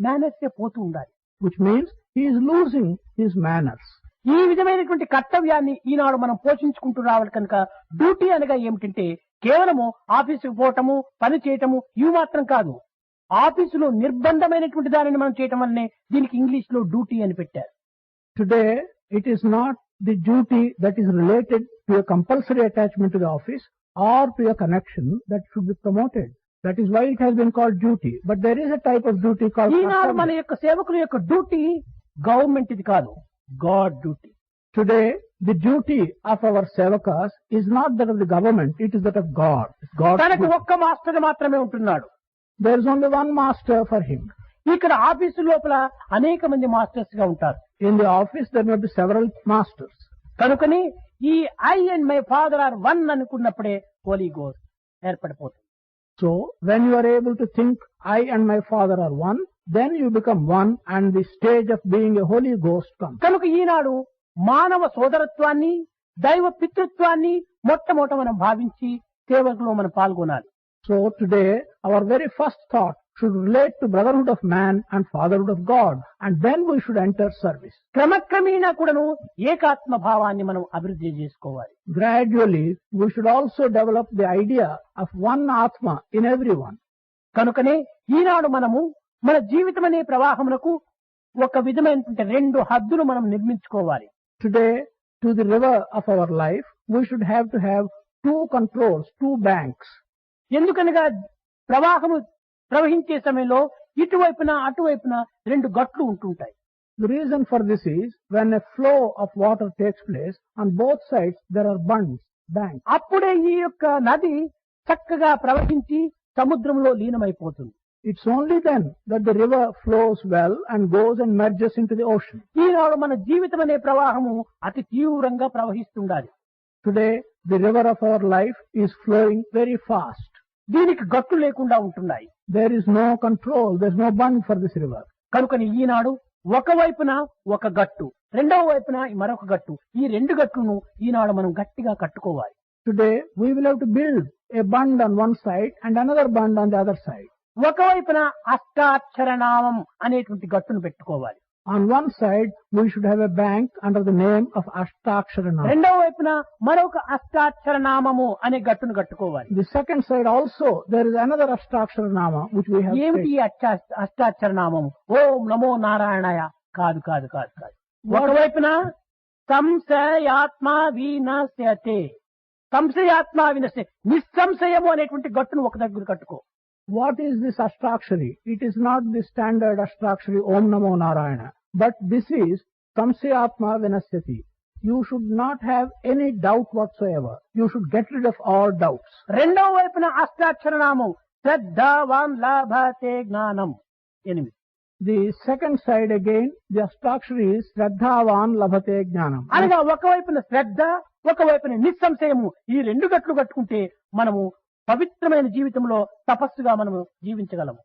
మేనర్స్ పోతూ ఉండాలి. which means he is losing his manners. ఈ విధమైనటువంటి కర్తవ్యాన్ని ఈనాడు మనం పోషించుకుంటూ రావాలి. కనుక డ్యూటీ అనగా ఏమిటంటే కేవలము ఆఫీసుకు పోవటము, పని చేయటము ఇవి మాత్రం కాదు. ఆఫీసులో నిర్బంధమైనటువంటి దానిని మనం చేయటం వల్లనే దీనికి ఇంగ్లీష్ లో డ్యూటీ అని పెట్టారు. Today, it is not the duty that is related to a compulsory attachment to the office or to a connection that should be promoted. That is why it has been called duty. But there is a type of duty called ఈనాడు మన kartavya. యొక్క సేవకుల యొక్క duty government ఇది కాదు, guard duty. Today, the duty of our sevakas is not that of the government, it is that of God. It's God's తనకు duty. ఒక్క master మాత్రమే ఉంటున్నాడు. There is only one master for him. ఇక్కడ office లోపల అనేక మంది masters గా ఉంటారు. In the office, there may be several masters. కనుకని ఈ I and my father are one అనుకున్నప్పుడే హోలీ గోస్ట్ ఏర్పడిపోతుంది. So, when you are able to think, I and my father are one, then you become one and the stage of being a Holy Ghost comes. కనుక ఈనాడు మానవ సోదరత్వాన్ని, దైవ పితృత్వాన్ని మొట్టమొదట మనం భావించి సేవకులో మనం పాల్గొనాలి. So today, our very first thought should relate to brotherhood of man and fatherhood of God, and then we should enter service. క్రమక్రమేణా కూడాను ఏకాత్మ భావాన్ని మనం అభివృద్ధి చేసుకోవాలి. Gradually, we should also develop the idea of one Atma in everyone. కనుకనే ఈనాడు మనము మన జీవితం అనే ప్రవాహమునకు ఒక విధమైనటువంటి రెండు హద్దులు మనం నిర్మించుకోవాలి. Today, to the river of our life, we should have to have two controls, two banks. ఎందుకనగా ప్రవాహము ప్రవహించే సమయంలో ఇటువైపున అటువైపున రెండు గట్లు ఉంటుంటాయి. The reason for this is, when a flow of water takes place, on both sides there are banks. అప్పుడే ఈ యొక్క నది చక్కగా ప్రవహించి సముద్రంలో లీనమైపోతుంది. It's only then that the river flows well and goes and merges into the ocean. ఈనాడు మన జీవితం అనే ప్రవాహము అతి తీవ్రంగా ప్రవహిస్తుండాలి. Today, the river of our life is flowing very fast. దీనికి గట్లు లేకుండా ఉంటున్నాయి. There is no control, there's no bund for this river. కనుకని ఈనాడు ఒకవైపున ఒక గట్టు, రెండవ వైపున మరొక గట్టు, ఈ రెండు గట్లను ఈనాడు మనం గట్టిగా కట్టుకోవాలి. Today, we will have to build a bund on one side and another bund on the other side. ఒకవైపున అష్టాక్షర నామం అనేటువంటి గట్టును పెట్టుకోవాలి. On one side, we should have a bank under the name of Ashtakshara Nama. రెండవ వైపున మరొక అష్టాక్షర నామము అనే గట్టును కట్టుకోవాలి. The second side also, there is another Ashtakshara Nama which we have ఏమిటి stated. అష్టాక్షర నామము? ఓం నమో నారాయణాయ కాదు కాదు కాదు కాదు. ఒకవైపున సంశయాత్మ వినశ్యతే, సంశయాత్మ వినశ్య, నిస్సంశయము అనేటువంటి గట్టును ఒక దగ్గర కట్టుకో. What is this Ashtakshari? It is not the standard Ashtakshari Om Namo Narayana, but this is Samsayatma Vinasyati. You should not have any doubt whatsoever. You should get rid of all doubts. రెండవ వైపున అష్టాక్షర నామం శ్రద్ధావాన్ లాభతే జ్ఞానం 8. The second side again, the Ashtakshari is Shraddhavan Labhate Jnanam. అనగా ఒకవైపున శ్రద్ధ, ఒకవైపున నిస్సంశయము, ఈ రెండు గట్లు కట్టుకుంటే మనము పవిత్రమైన జీవితంలో తపస్సుగా మనము జీవించగలము.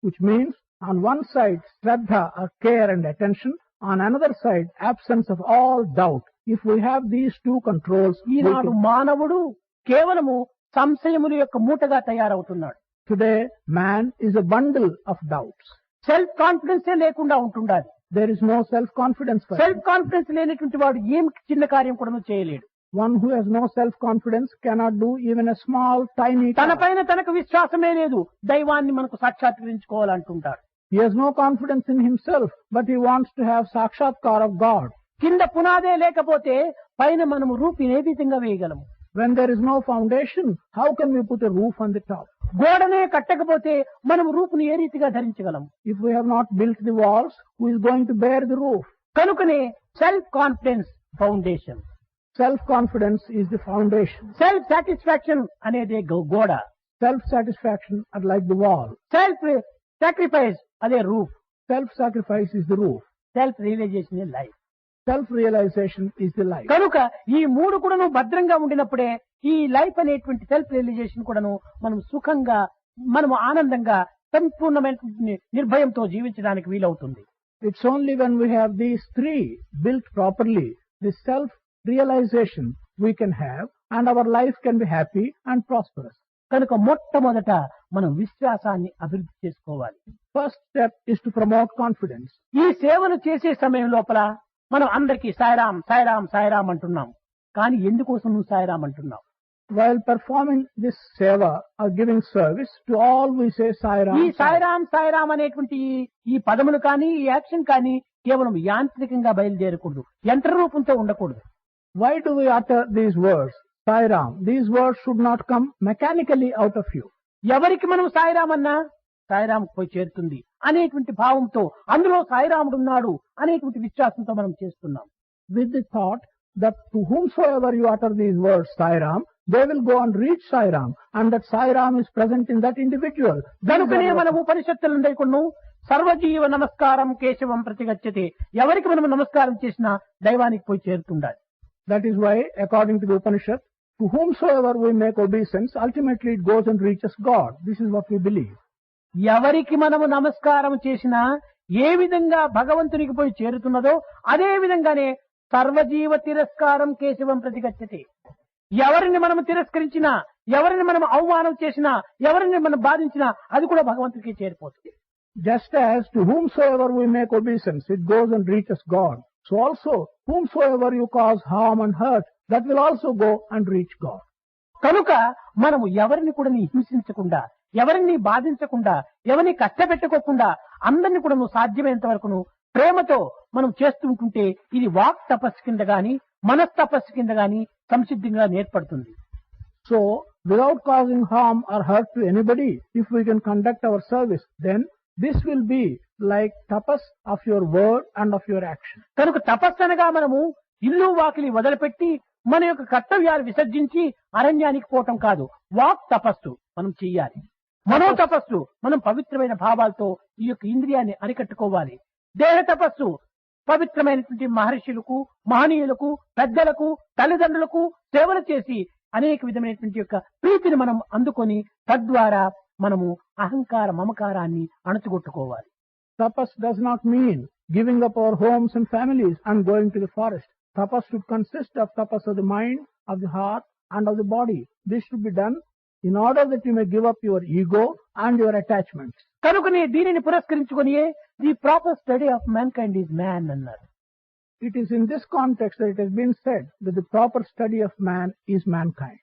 Which means, on one side, Shraddha or care and attention, on another side, absence of all doubt. If we have these two controls, we Eenadu can- మానవుడు కేవలము సంశయముల యొక్క మూటగా తయారవుతున్నాడు. today, man is a bundle of doubts. Self కాన్ఫిడెన్సే లేకుండా ఉంటుండాలి. There is no self-confidence for him. Self confidence లేనటువంటి వాడు ఏం చిన్న కార్యం కూడా చేయలేడు. One who has no self-confidence cannot do even a small, tiny తన task. పైన తనకు విశ్వాసమే లేదు, దైవాన్ని మనకు సాక్షాత్కరించుకోవాలంటుంటాడు. He has no confidence in himself, but he wants to have sakshatkar of God. కింద పునాదే లేకపోతే పైన మనము రూపుని ఏ విధంగా వేయగలము? When there is no foundation, how can we put a roof on the top? గోడనే కట్టకపోతే మనం రూపుని ఏ రీతిగా ధరించగలము? If we have not built the walls, who is going to bear the roof? కనుకనే self confidence foundation, Self-confidence is the foundation. Self satisfaction అనేది గోడ, Self-satisfaction are like the wall. Self sacrifice అదే roof, Self-sacrifice is the roof. Self realization life. self-realization is the life. కనుక ఈ మూడు కూడాను భద్రంగా ఉండినప్పుడే ఈ లైఫ్ అనేటువంటి సెల్ఫ్ రియలైజేషన్ కూడాను మనం సుఖంగా, మనము ఆనందంగా, సంపూర్ణమైన నిర్భయంతో జీవించడానికి వీలవుతుంది. It's only when we have these three built properly, the self-realization we can have, and our life can be happy and prosperous. కనుక మొట్టమొదట మనం విశ్వాసాన్ని అభివృద్ధి చేసుకోవాలి. First step is to promote confidence. ఈ సేవను చేసే సమయం లోపల మనం అందరికీ సాయిరాం సాయిరాం సాయిరాం అంటున్నాం. కానీ ఎందుకోసం నువ్వు సాయిరాం అంటున్నావు? While performing this seva or giving service, to all we say Sai Ram. ఈ సాయిరాం సాయిరాం అనేటువంటి ఈ పదములు కానీ, ఈ యాక్షన్ కానీ కేవలం యాంత్రికంగా బయలుదేరకూడదు, యంత్ర రూపంతో ఉండకూడదు. Why do we utter these words, Sai Ram? These words should not come mechanically out of you. ఎవరికి మనం సాయిరాం అన్నా సాయిరాం పోయి చేరుతుంది అనేటువంటి భావంతో, అందులో సాయిరాముడు ఉన్నాడు అనేటువంటి విశ్వాసంతో మనం చేస్తున్నాం. With the thought that to whomsoever you utter these words, Sai Ram, they will go and reach Sai Ram, and that Sai Ram is present in that individual. కనుకనే మనం ఉపనిషత్తులు ఉండేకును సర్వజీవ నమస్కారం కేశవం ప్రతిగచ్చతే, ఎవరికి మనం నమస్కారం చేసినా దైవానికి పోయి చేరుతుండాలి. That is why, according to the Upanishad, to whomsoever we make obeisance, ultimately it goes and reaches God. This is what we believe. ఎవరికి మనము నమస్కారం చేసినా ఏ విధంగా భగవంతునికి పోయి చేరుతున్నదో అదే విధంగానే సర్వజీవ తిరస్కారం కేశవం ప్రతిగచ్చతే. ఎవరిని మనం తిరస్కరించినా, ఎవరిని మనం అవమానం చేసినా, ఎవరిని మనం బాధించినా అది కూడా భగవంతుడికి చేరిపోతుంది. Just as to whomsoever we make obeisance, it goes and reaches God. So also, whomsoever you cause harm and hurt, that will also go and reach God. కనుక మనము ఎవరిని కూడా హింసించకుండా, ఎవరిని బాధించకుండా, ఎవరిని కష్టపెట్టుకోకుండా అందరినీ కూడా సాధ్యమైనంత వరకును ప్రేమతో మనం చేస్తుంటుంటే ఇది వాక్ తపస్సు కింద గాని, మనస్తపస్సు కింద గాని సంసిద్ధంగా ఏర్పడుతుంది. So, without causing harm or hurt to anybody, if we can conduct our service, then this will be like tapas of your word and of your action. కనుక తపస్సు అనగా మనము ఇల్లు వాకిలి వదిలిపెట్టి మన యొక్క కర్తవ్యాలు విసర్జించి అరణ్యానికి పోవటం కాదు. వాక్ తపస్సు మనం చెయ్యాలి. మనో తపస్సు మనం పవిత్రమైన భావాలతో ఈ యొక్క ఇంద్రియాన్ని అరికట్టుకోవాలి. దేహ తపస్సు పవిత్రమైనటువంటి మహర్షులకు, మహనీయులకు, పెద్దలకు, తల్లిదండ్రులకు సేవలు చేసి అనేక విధమైనటువంటి యొక్క ప్రీతిని మనం అందుకొని తద్వారా మనము అహంకార మమకారాన్ని అణచుగొట్టుకోవాలి. Tapas does not mean giving up our homes and families and going to the forest. Tapas should consist of tapas of the mind, of the heart, and of the body. This should be done in order that you may give up your ego and your attachments. కనుకనే దీనిని పురస్కరించుకొని the proper study of man kind is man అన్నారు. It is in this context that it has been said that the proper study of man is mankind.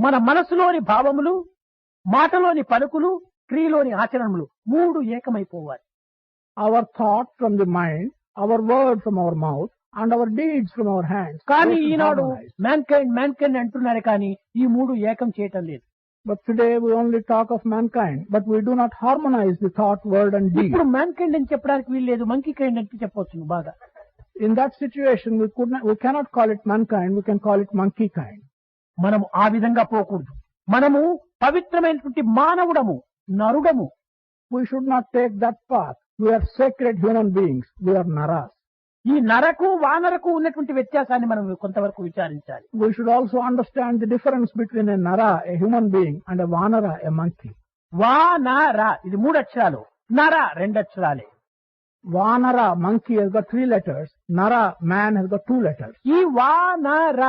మన మనసులోని భావములు, మాటలోని పలుకులు, క్రియలోని ఆచరణలు మూడు ఏకమైపోవాలి. Our thought from the mind, our word from our mouth, and our deeds from our hands. కానీ ఈనాడు man kind అంటున్నారు, కానీ ఈ మూడు ఏకం చేయటం లేదు. But today we only talk of mankind, but we do not harmonize the thought, word, and deed. ఇప్పుడు man kind అని చెప్పడానికి వీలు లేదు, మంకీ కైండ్ అంటే చెప్పవచ్చు బాగా. In that situation, we cannot call it mankind, we can call it monkey kind. మనము ఆ విధంగా పోకూడదు. మనము పవిత్రమైనటువంటి మానవుడము, నరుడము. We should not take that path. We are sacred human beings. We are naras. ఈ నరకు వానరకు ఉన్నటువంటి వ్యత్యాసాన్ని మనం కొంతవరకు విచారించాలి. We should also understand the difference between a nara, a human being, and a vanara, a monkey. వానర ఇది 3 అక్షరాలు, నర 2 అక్షరాలే. Vanara, monkey, has got 3 letters. Nara, man, has got 2 letters. ఈ వానర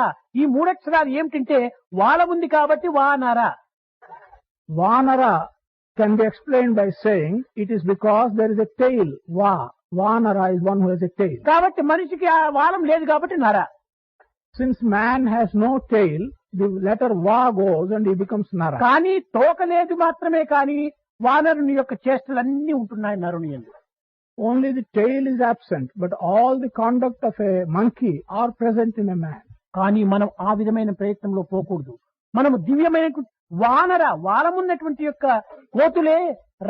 ఈ 3 అక్షరాలు ఏమిటంటే వాల ఉంది కాబట్టి వానర. Vanara can be explained by saying it is because there is a tail. Vanara is one who has a tail. కాబట్టి మనిషికి ఆ వాలం లేదు కాబట్టి నర. Since man has no tail, the letter va goes and he becomes nara. కానీ తోక లేదు మాత్రమే, కానీ వానరుని యొక్క చేష్టలన్నీ ఉంటున్నాయి నరుని యందు. Only the tail is absent, but all the conduct of a monkey are present in a man. కానీ మనం ఆ విధమైన ప్రయత్నంలో పోకూడదు. మనము దివ్యమైనటువంటి వాలమున్నటువంటి యొక్క కోతులే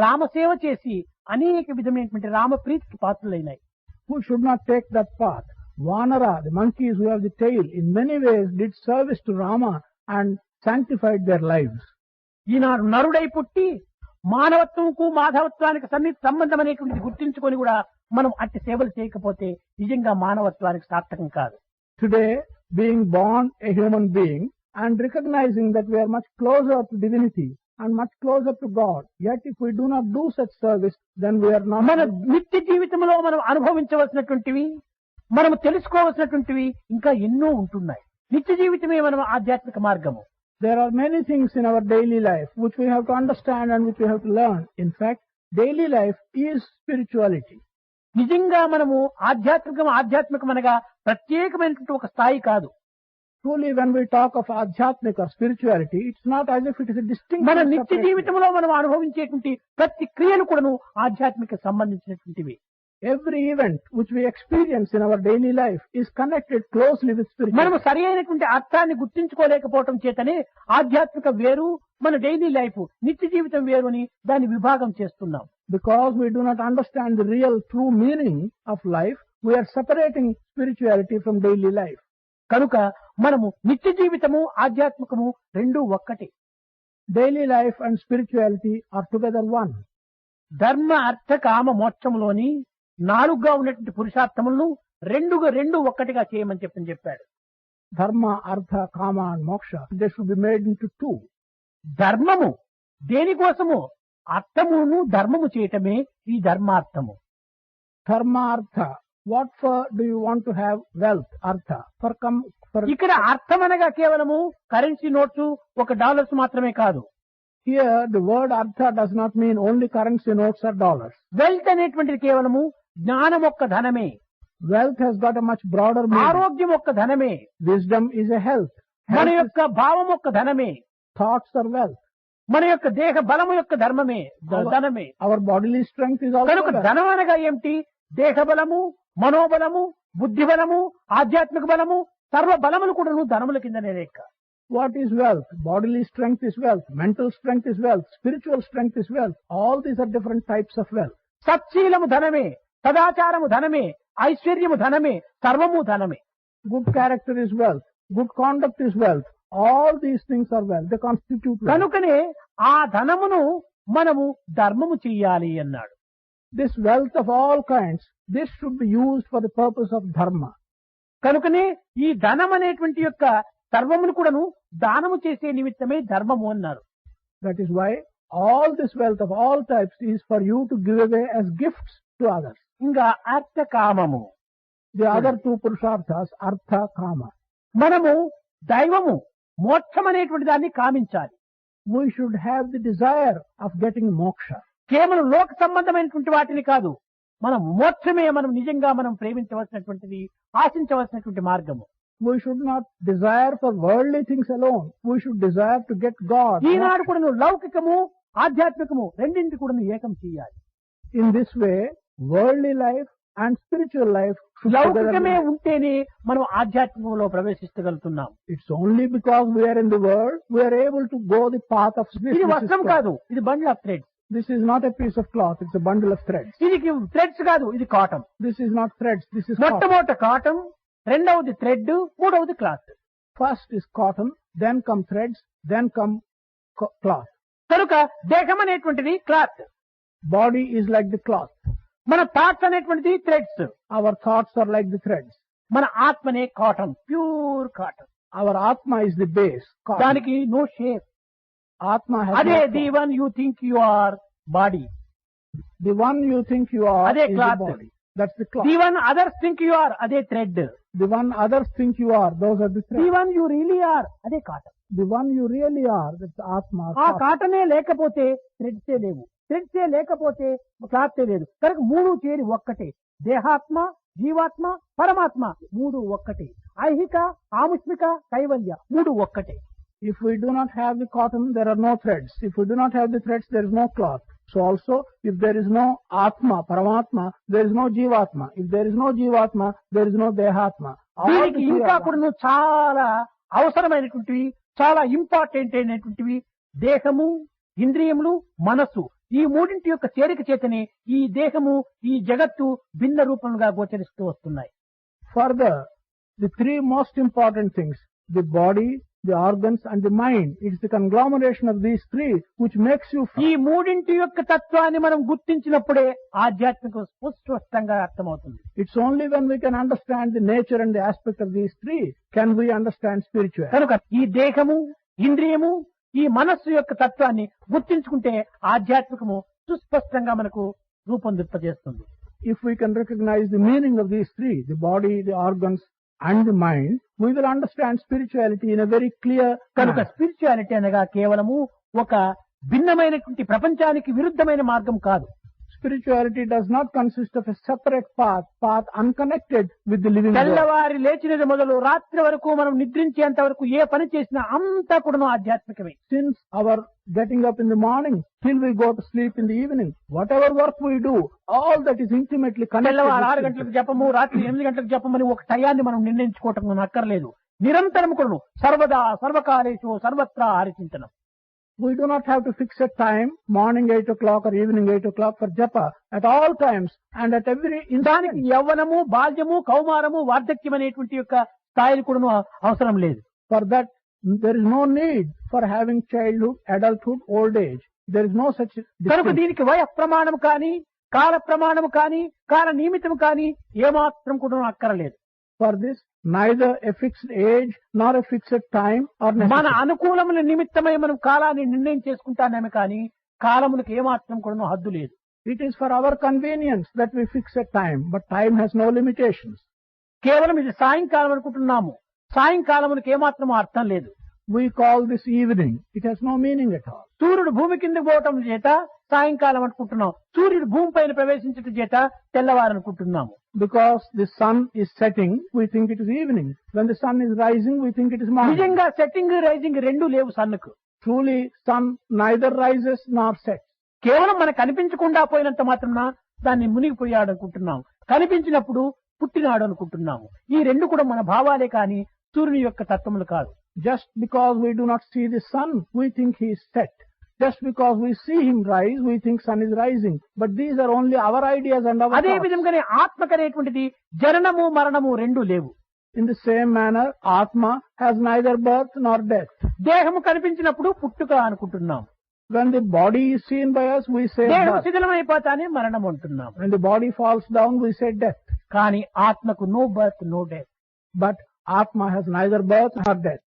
రామసేవ చేసి అనేక విధమైనటువంటి రామప్రీతికి పాత్రులైనాయి. Who should not take that path? Vanara, the monkeys who have the tail, in many ways did service to Rama and sanctified their lives. ఈనాడు నరుడై పుట్టి మానవత్వంకు మాధవత్వానికి సంబంధం అనేటువంటిది గుర్తించుకొని కూడా మనం అట్టి సేవలు చేయకపోతే నిజంగా మానవత్వానికి సార్థకం కాదు. Today, being born a human being and recognizing that we are much closer to divinity and much closer to God, yet if we do not do such service, then we are not. మన నిత్య జీవితంలో మనం అనుభవించవలసినటువంటివి, మనం తెలుసుకోవలసినటువంటివి ఇంకా ఎన్నో ఉంటున్నాయి. నిత్య జీవితమే మనం ఆధ్యాత్మిక మార్గము. There are many things in our daily life which we have to understand and which we have to learn. In fact, daily life is spirituality. నిజంగా మనము ఆధ్యాత్మికం అనగా ప్రత్యేకమైనటువంటి ఒక స్థాయి కాదు. Truly, when we talk of adhyatmic or spirituality, it's not as if it is a distinct. మన నిత్య జీవితంలో మనం అనుభవించేటువంటి ప్రతి క్రియలు కూడాను ఆధ్యాత్మిక సంబంధించినటువంటివి. Every event which we experience in our daily life is connected closely with spirituality. మనము సరి అయినటువంటి అర్థాన్ని గుర్తించుకోలేకపోవటం చేతనే ఆధ్యాత్మిక వేరు, మన డైలీ లైఫ్ నిత్య జీవితం వేరు అని దాన్ని విభాగం చేస్తున్నాం. Because we do not understand the real true meaning of life, we are separating spirituality from daily life. కనుక మనము నిత్య జీవితము ఆధ్యాత్మికము రెండూ ఒక్కటే. Daily life and spirituality are together one. ధర్మ అర్థ కామ మోక్షములోని 4గా ఉన్నటువంటి పురుషార్థములను రెండు ఒక్కటిగా చేయమని చెప్పాడు. Dharma, artha, kama and moksha, they should be made into two. ధర్మము దేనికోసము? అర్థమును ధర్మము చేయటమే ఈ ధర్మార్థము. Dharma, artha, what for do you want to have wealth? Artha, for ఇక్కడ అర్థం అనగా కేవలము కరెన్సీ నోట్స్ $1 మాత్రమే కాదు. Here the word artha does not mean only currency notes or dollars. Wealth అనేటువంటిది కేవలము జ్ఞానం యొక్క ధనమే. Wealth has got a much broader meaning. ఆరోగ్యం యొక్క ధనమే. Wisdom is a health. మన యొక్క భావం యొక్క ధనమే. Thoughts are wealth. మన యొక్క దేహ బలము యొక్క ధనమే. Our bodily strength is also కనుక wealth. ధనం అనగా ఏమిటి? దేహ బలము, మనోబలము, బుద్ధి బలము, ఆధ్యాత్మిక బలము, సర్వ బలములు కూడా ధనముల కిందనే లెక్క. What is wealth? Bodily strength is wealth. Mental strength is wealth. Spiritual strength is wealth. All these are different types of wealth. సత్శీలము ధనమే, సదాచారము ధనమే, ఐశ్వర్యము ధనమే, సర్వము ధనమే. Good character is wealth. Good conduct is wealth. All these things are wealth. They constitute wealth. కనుకనే ఆ ధనమును మనము ధర్మము చెయ్యాలి అన్నాడు. This wealth of all kinds, this should be used for the purpose of dharma. కనుకనే ఈ ధనం అనేటువంటి యొక్క సర్వమును కూడాను దానము చేసే నిమిత్తమే ధర్మము అన్నారు. That is why all this wealth of all types is for you to give away as gifts to others. ఇంకా అర్థ కామము. The other two purusharthas, artha, kama. మనము దైవము మోక్షం అనేటువంటి దాన్ని కామించాలి. We should have the desire of getting moksha. కేవలం లోక సంబంధమైనటువంటి వాటిని కాదు, మనం మోక్షమే మనం నిజంగా మనం ప్రేమించవలసినటువంటిది, ఆశించవలసినటువంటి మార్గము. We should not desire for worldly things alone. We should desire to get God. ఈనాడు కూడా లౌకికము ఆధ్యాత్మికము రెండింటి కూడా ఏకం చేయాలి. In this way, worldly life and spiritual life should లౌకికమే together. ఉంటేనే మనం ఆధ్యాత్మికంలో ప్రవేశించగలుగుతున్నాం. It's only because we are in the world, we are able to go the path of ఇది spiritual. వస్త్రం కాదు, ఇది bundle of threads. This is not a piece of cloth, it's a bundle of threads. ఇది threads కాదు, ఇది cotton. This is not threads, this is cotton. మొట్టమొదట cotton, రెండవది thread, మూడవది cloth. First is cotton, then come threads, then come cloth. కనుక దేహం అనేటువంటిది cloth, Body is like the cloth. మన థాట్స్ అనేటువంటిది threads, Our thoughts are like the threads. మన ఆత్మనే cotton, pure cotton. Our atma is the base. Cotton. దానికి no shape. Atma has అదే no the form. One you think you are body, The one you think you are అదే is cloth. the body. That's the cloth. The one others think you are, అదే thread. The one others think you are, those are the the threads. One you really are, అదే cotton. The one you really are, that's the atma. ఆ cotton. కాటనే లేకపోతే థ్రెడ్సే లేవు, థ్రెడ్సే లేకపోతే క్లాతే లేదు. కనుక మూడు చేరి ఒక్కటే. దేహాత్మ, జీవాత్మ, పరమాత్మ మూడు ఒక్కటే. ఐహిక, ఆముష్మిక, కైవల్య మూడు ఒక్కటే. If we do not have the cotton, there are no threads. If we do not have the threads, there is no cloth. So also, if there is no atma, paramatma, there is no jivatma. If there is no jivatma, there is no dehatma. All the దీనికి three ఇంకా are one. కూడా చాలా అవసరమైనటువంటివి, చాలా important అయినటువంటివి దేహము, ఇంద్రియములు, మనస్సు. ఈ మూడింటి యొక్క చేరిక చేతనే ఈ దేహము, ఈ జగత్తు భిన్న రూపంగా గోచరిస్తూ వస్తున్నాయి. Further, the three most important things, the body, the organs and the mind. It's the conglomeration of these three which makes you ఈ మూడింటి యొక్క తత్వాన్ని మనం గుర్తించినప్పుడే ఆధ్యాత్మికం స్పష్టంగా అర్థమవుతుంది. It's only when we can understand the nature and the aspect of these three can we understand spirituality. కనుక ఈ దేహము, ఇంద్రియము, ఈ మనస్సు యొక్క తత్వాన్ని గుర్తించుకుంటే ఆధ్యాత్మికము సుస్పష్టంగా మనకు రూపొందింపజేస్తుంది. If we can recognize the meaning of these three, the body, the organs and the mind, we will understand spirituality in a very clear కనుక manner. స్పిరిచువాలిటీ అనగా కేవలము ఒక భిన్నమైనటువంటి ప్రపంచానికి విరుద్ధమైన మార్గం కాదు. Spirituality does not consist of a separate path unconnected with the living world. తెల్లవారి లేచినది మొదలు రాత్రి వరకు మనం నిద్రించేంత వరకు ఏ పని చేసినా అంతా కూడా ఆధ్యాత్మికమే. Since our getting up in the morning till we go to sleep in the evening, whatever work we do, all that is intimately connected. తెల్లవారు 6 with గంటలకు జపము, రాత్రి 8 గంటలకు జపమని ఒక టయాన్ని మనం నిర్ణయించుకోవటం అక్కర్లేదు. నిరంతరం కూడా సర్వదా సర్వకాలేషు సర్వత్రా హరిచింతనం. We do not have to fix a time, morning 8 o'clock or evening 8 o'clock for japa at all times and at every దానికి instant. యవ్వనము, బాల్యము, కౌమారము, వార్ధక్యం అనేటువంటి యొక్క స్థాయిలు కూడా అవసరం లేదు. For that, there is no need for having childhood, adulthood, old age. There is no such కనుక distinction. దీనికి వయ ప్రమాణం కానీ, కాల ప్రమాణం కానీ, కాల నిమిత్తం కానీ ఏమాత్రం కూడా అక్కరలేదు. For this, neither a fixed age nor a fixed time or మన necessity. అనుకూలముల నిమిత్తమై మనం కాలాన్ని నిర్ణయం చేసుకుంటానేమే కానీ కాలములకు ఏమాత్రం కూడా హద్దు లేదు. It is for our convenience that we fix a time, but time has no limitations. కేవలం ఇది సాయంకాలం అనుకుంటున్నాము, సాయంకాలమునికి ఏమాత్రం అర్థం లేదు. We call this evening. It has no meaning at all. సూర్యుడు భూమి కిందకి పోవటం చేత సాయంకాలం అనుకుంటున్నాం, సూర్యుడు భూమి పైన ప్రవేశించటం చేత తెల్లవారనుకుంటున్నాము. Because the sun is setting, we think it is evening. When the sun is rising, we think it is morning. నిజంగా సెట్టింగ్ రైజింగ్ రెండు లేవు సన్నుకు. Truly, sun neither rises nor sets. కేవలం మనకు కనిపించకుండా పోయినంత మాత్రాన దాన్ని మునిగిపోయాడు అనుకుంటున్నాం, కనిపించినప్పుడు పుట్టినాడు అనుకుంటున్నాము. ఈ రెండు కూడా మన భావాలే కానీ సూర్యుని యొక్క తత్వములు కాదు. Just because we do not see the sun, we think he is set. Just because we see him rise, we think sun is rising. But these are only our ideas and our అదే thoughts. విధంగానే ఆత్మకనేటువంటిది జననము మరణము రెండు లేవు. In the same manner, Atma has neither birth nor death. దేహము కనిపించినప్పుడు పుట్టుక అనుకుంటున్నాం, When the body is seen by us, we say దేహము birth. శిథిలమైపోతానే మరణం అంటున్నాం. When the body falls down, we say death. కానీ ఆత్మకు no birth no death. But Atma has neither birth nor death.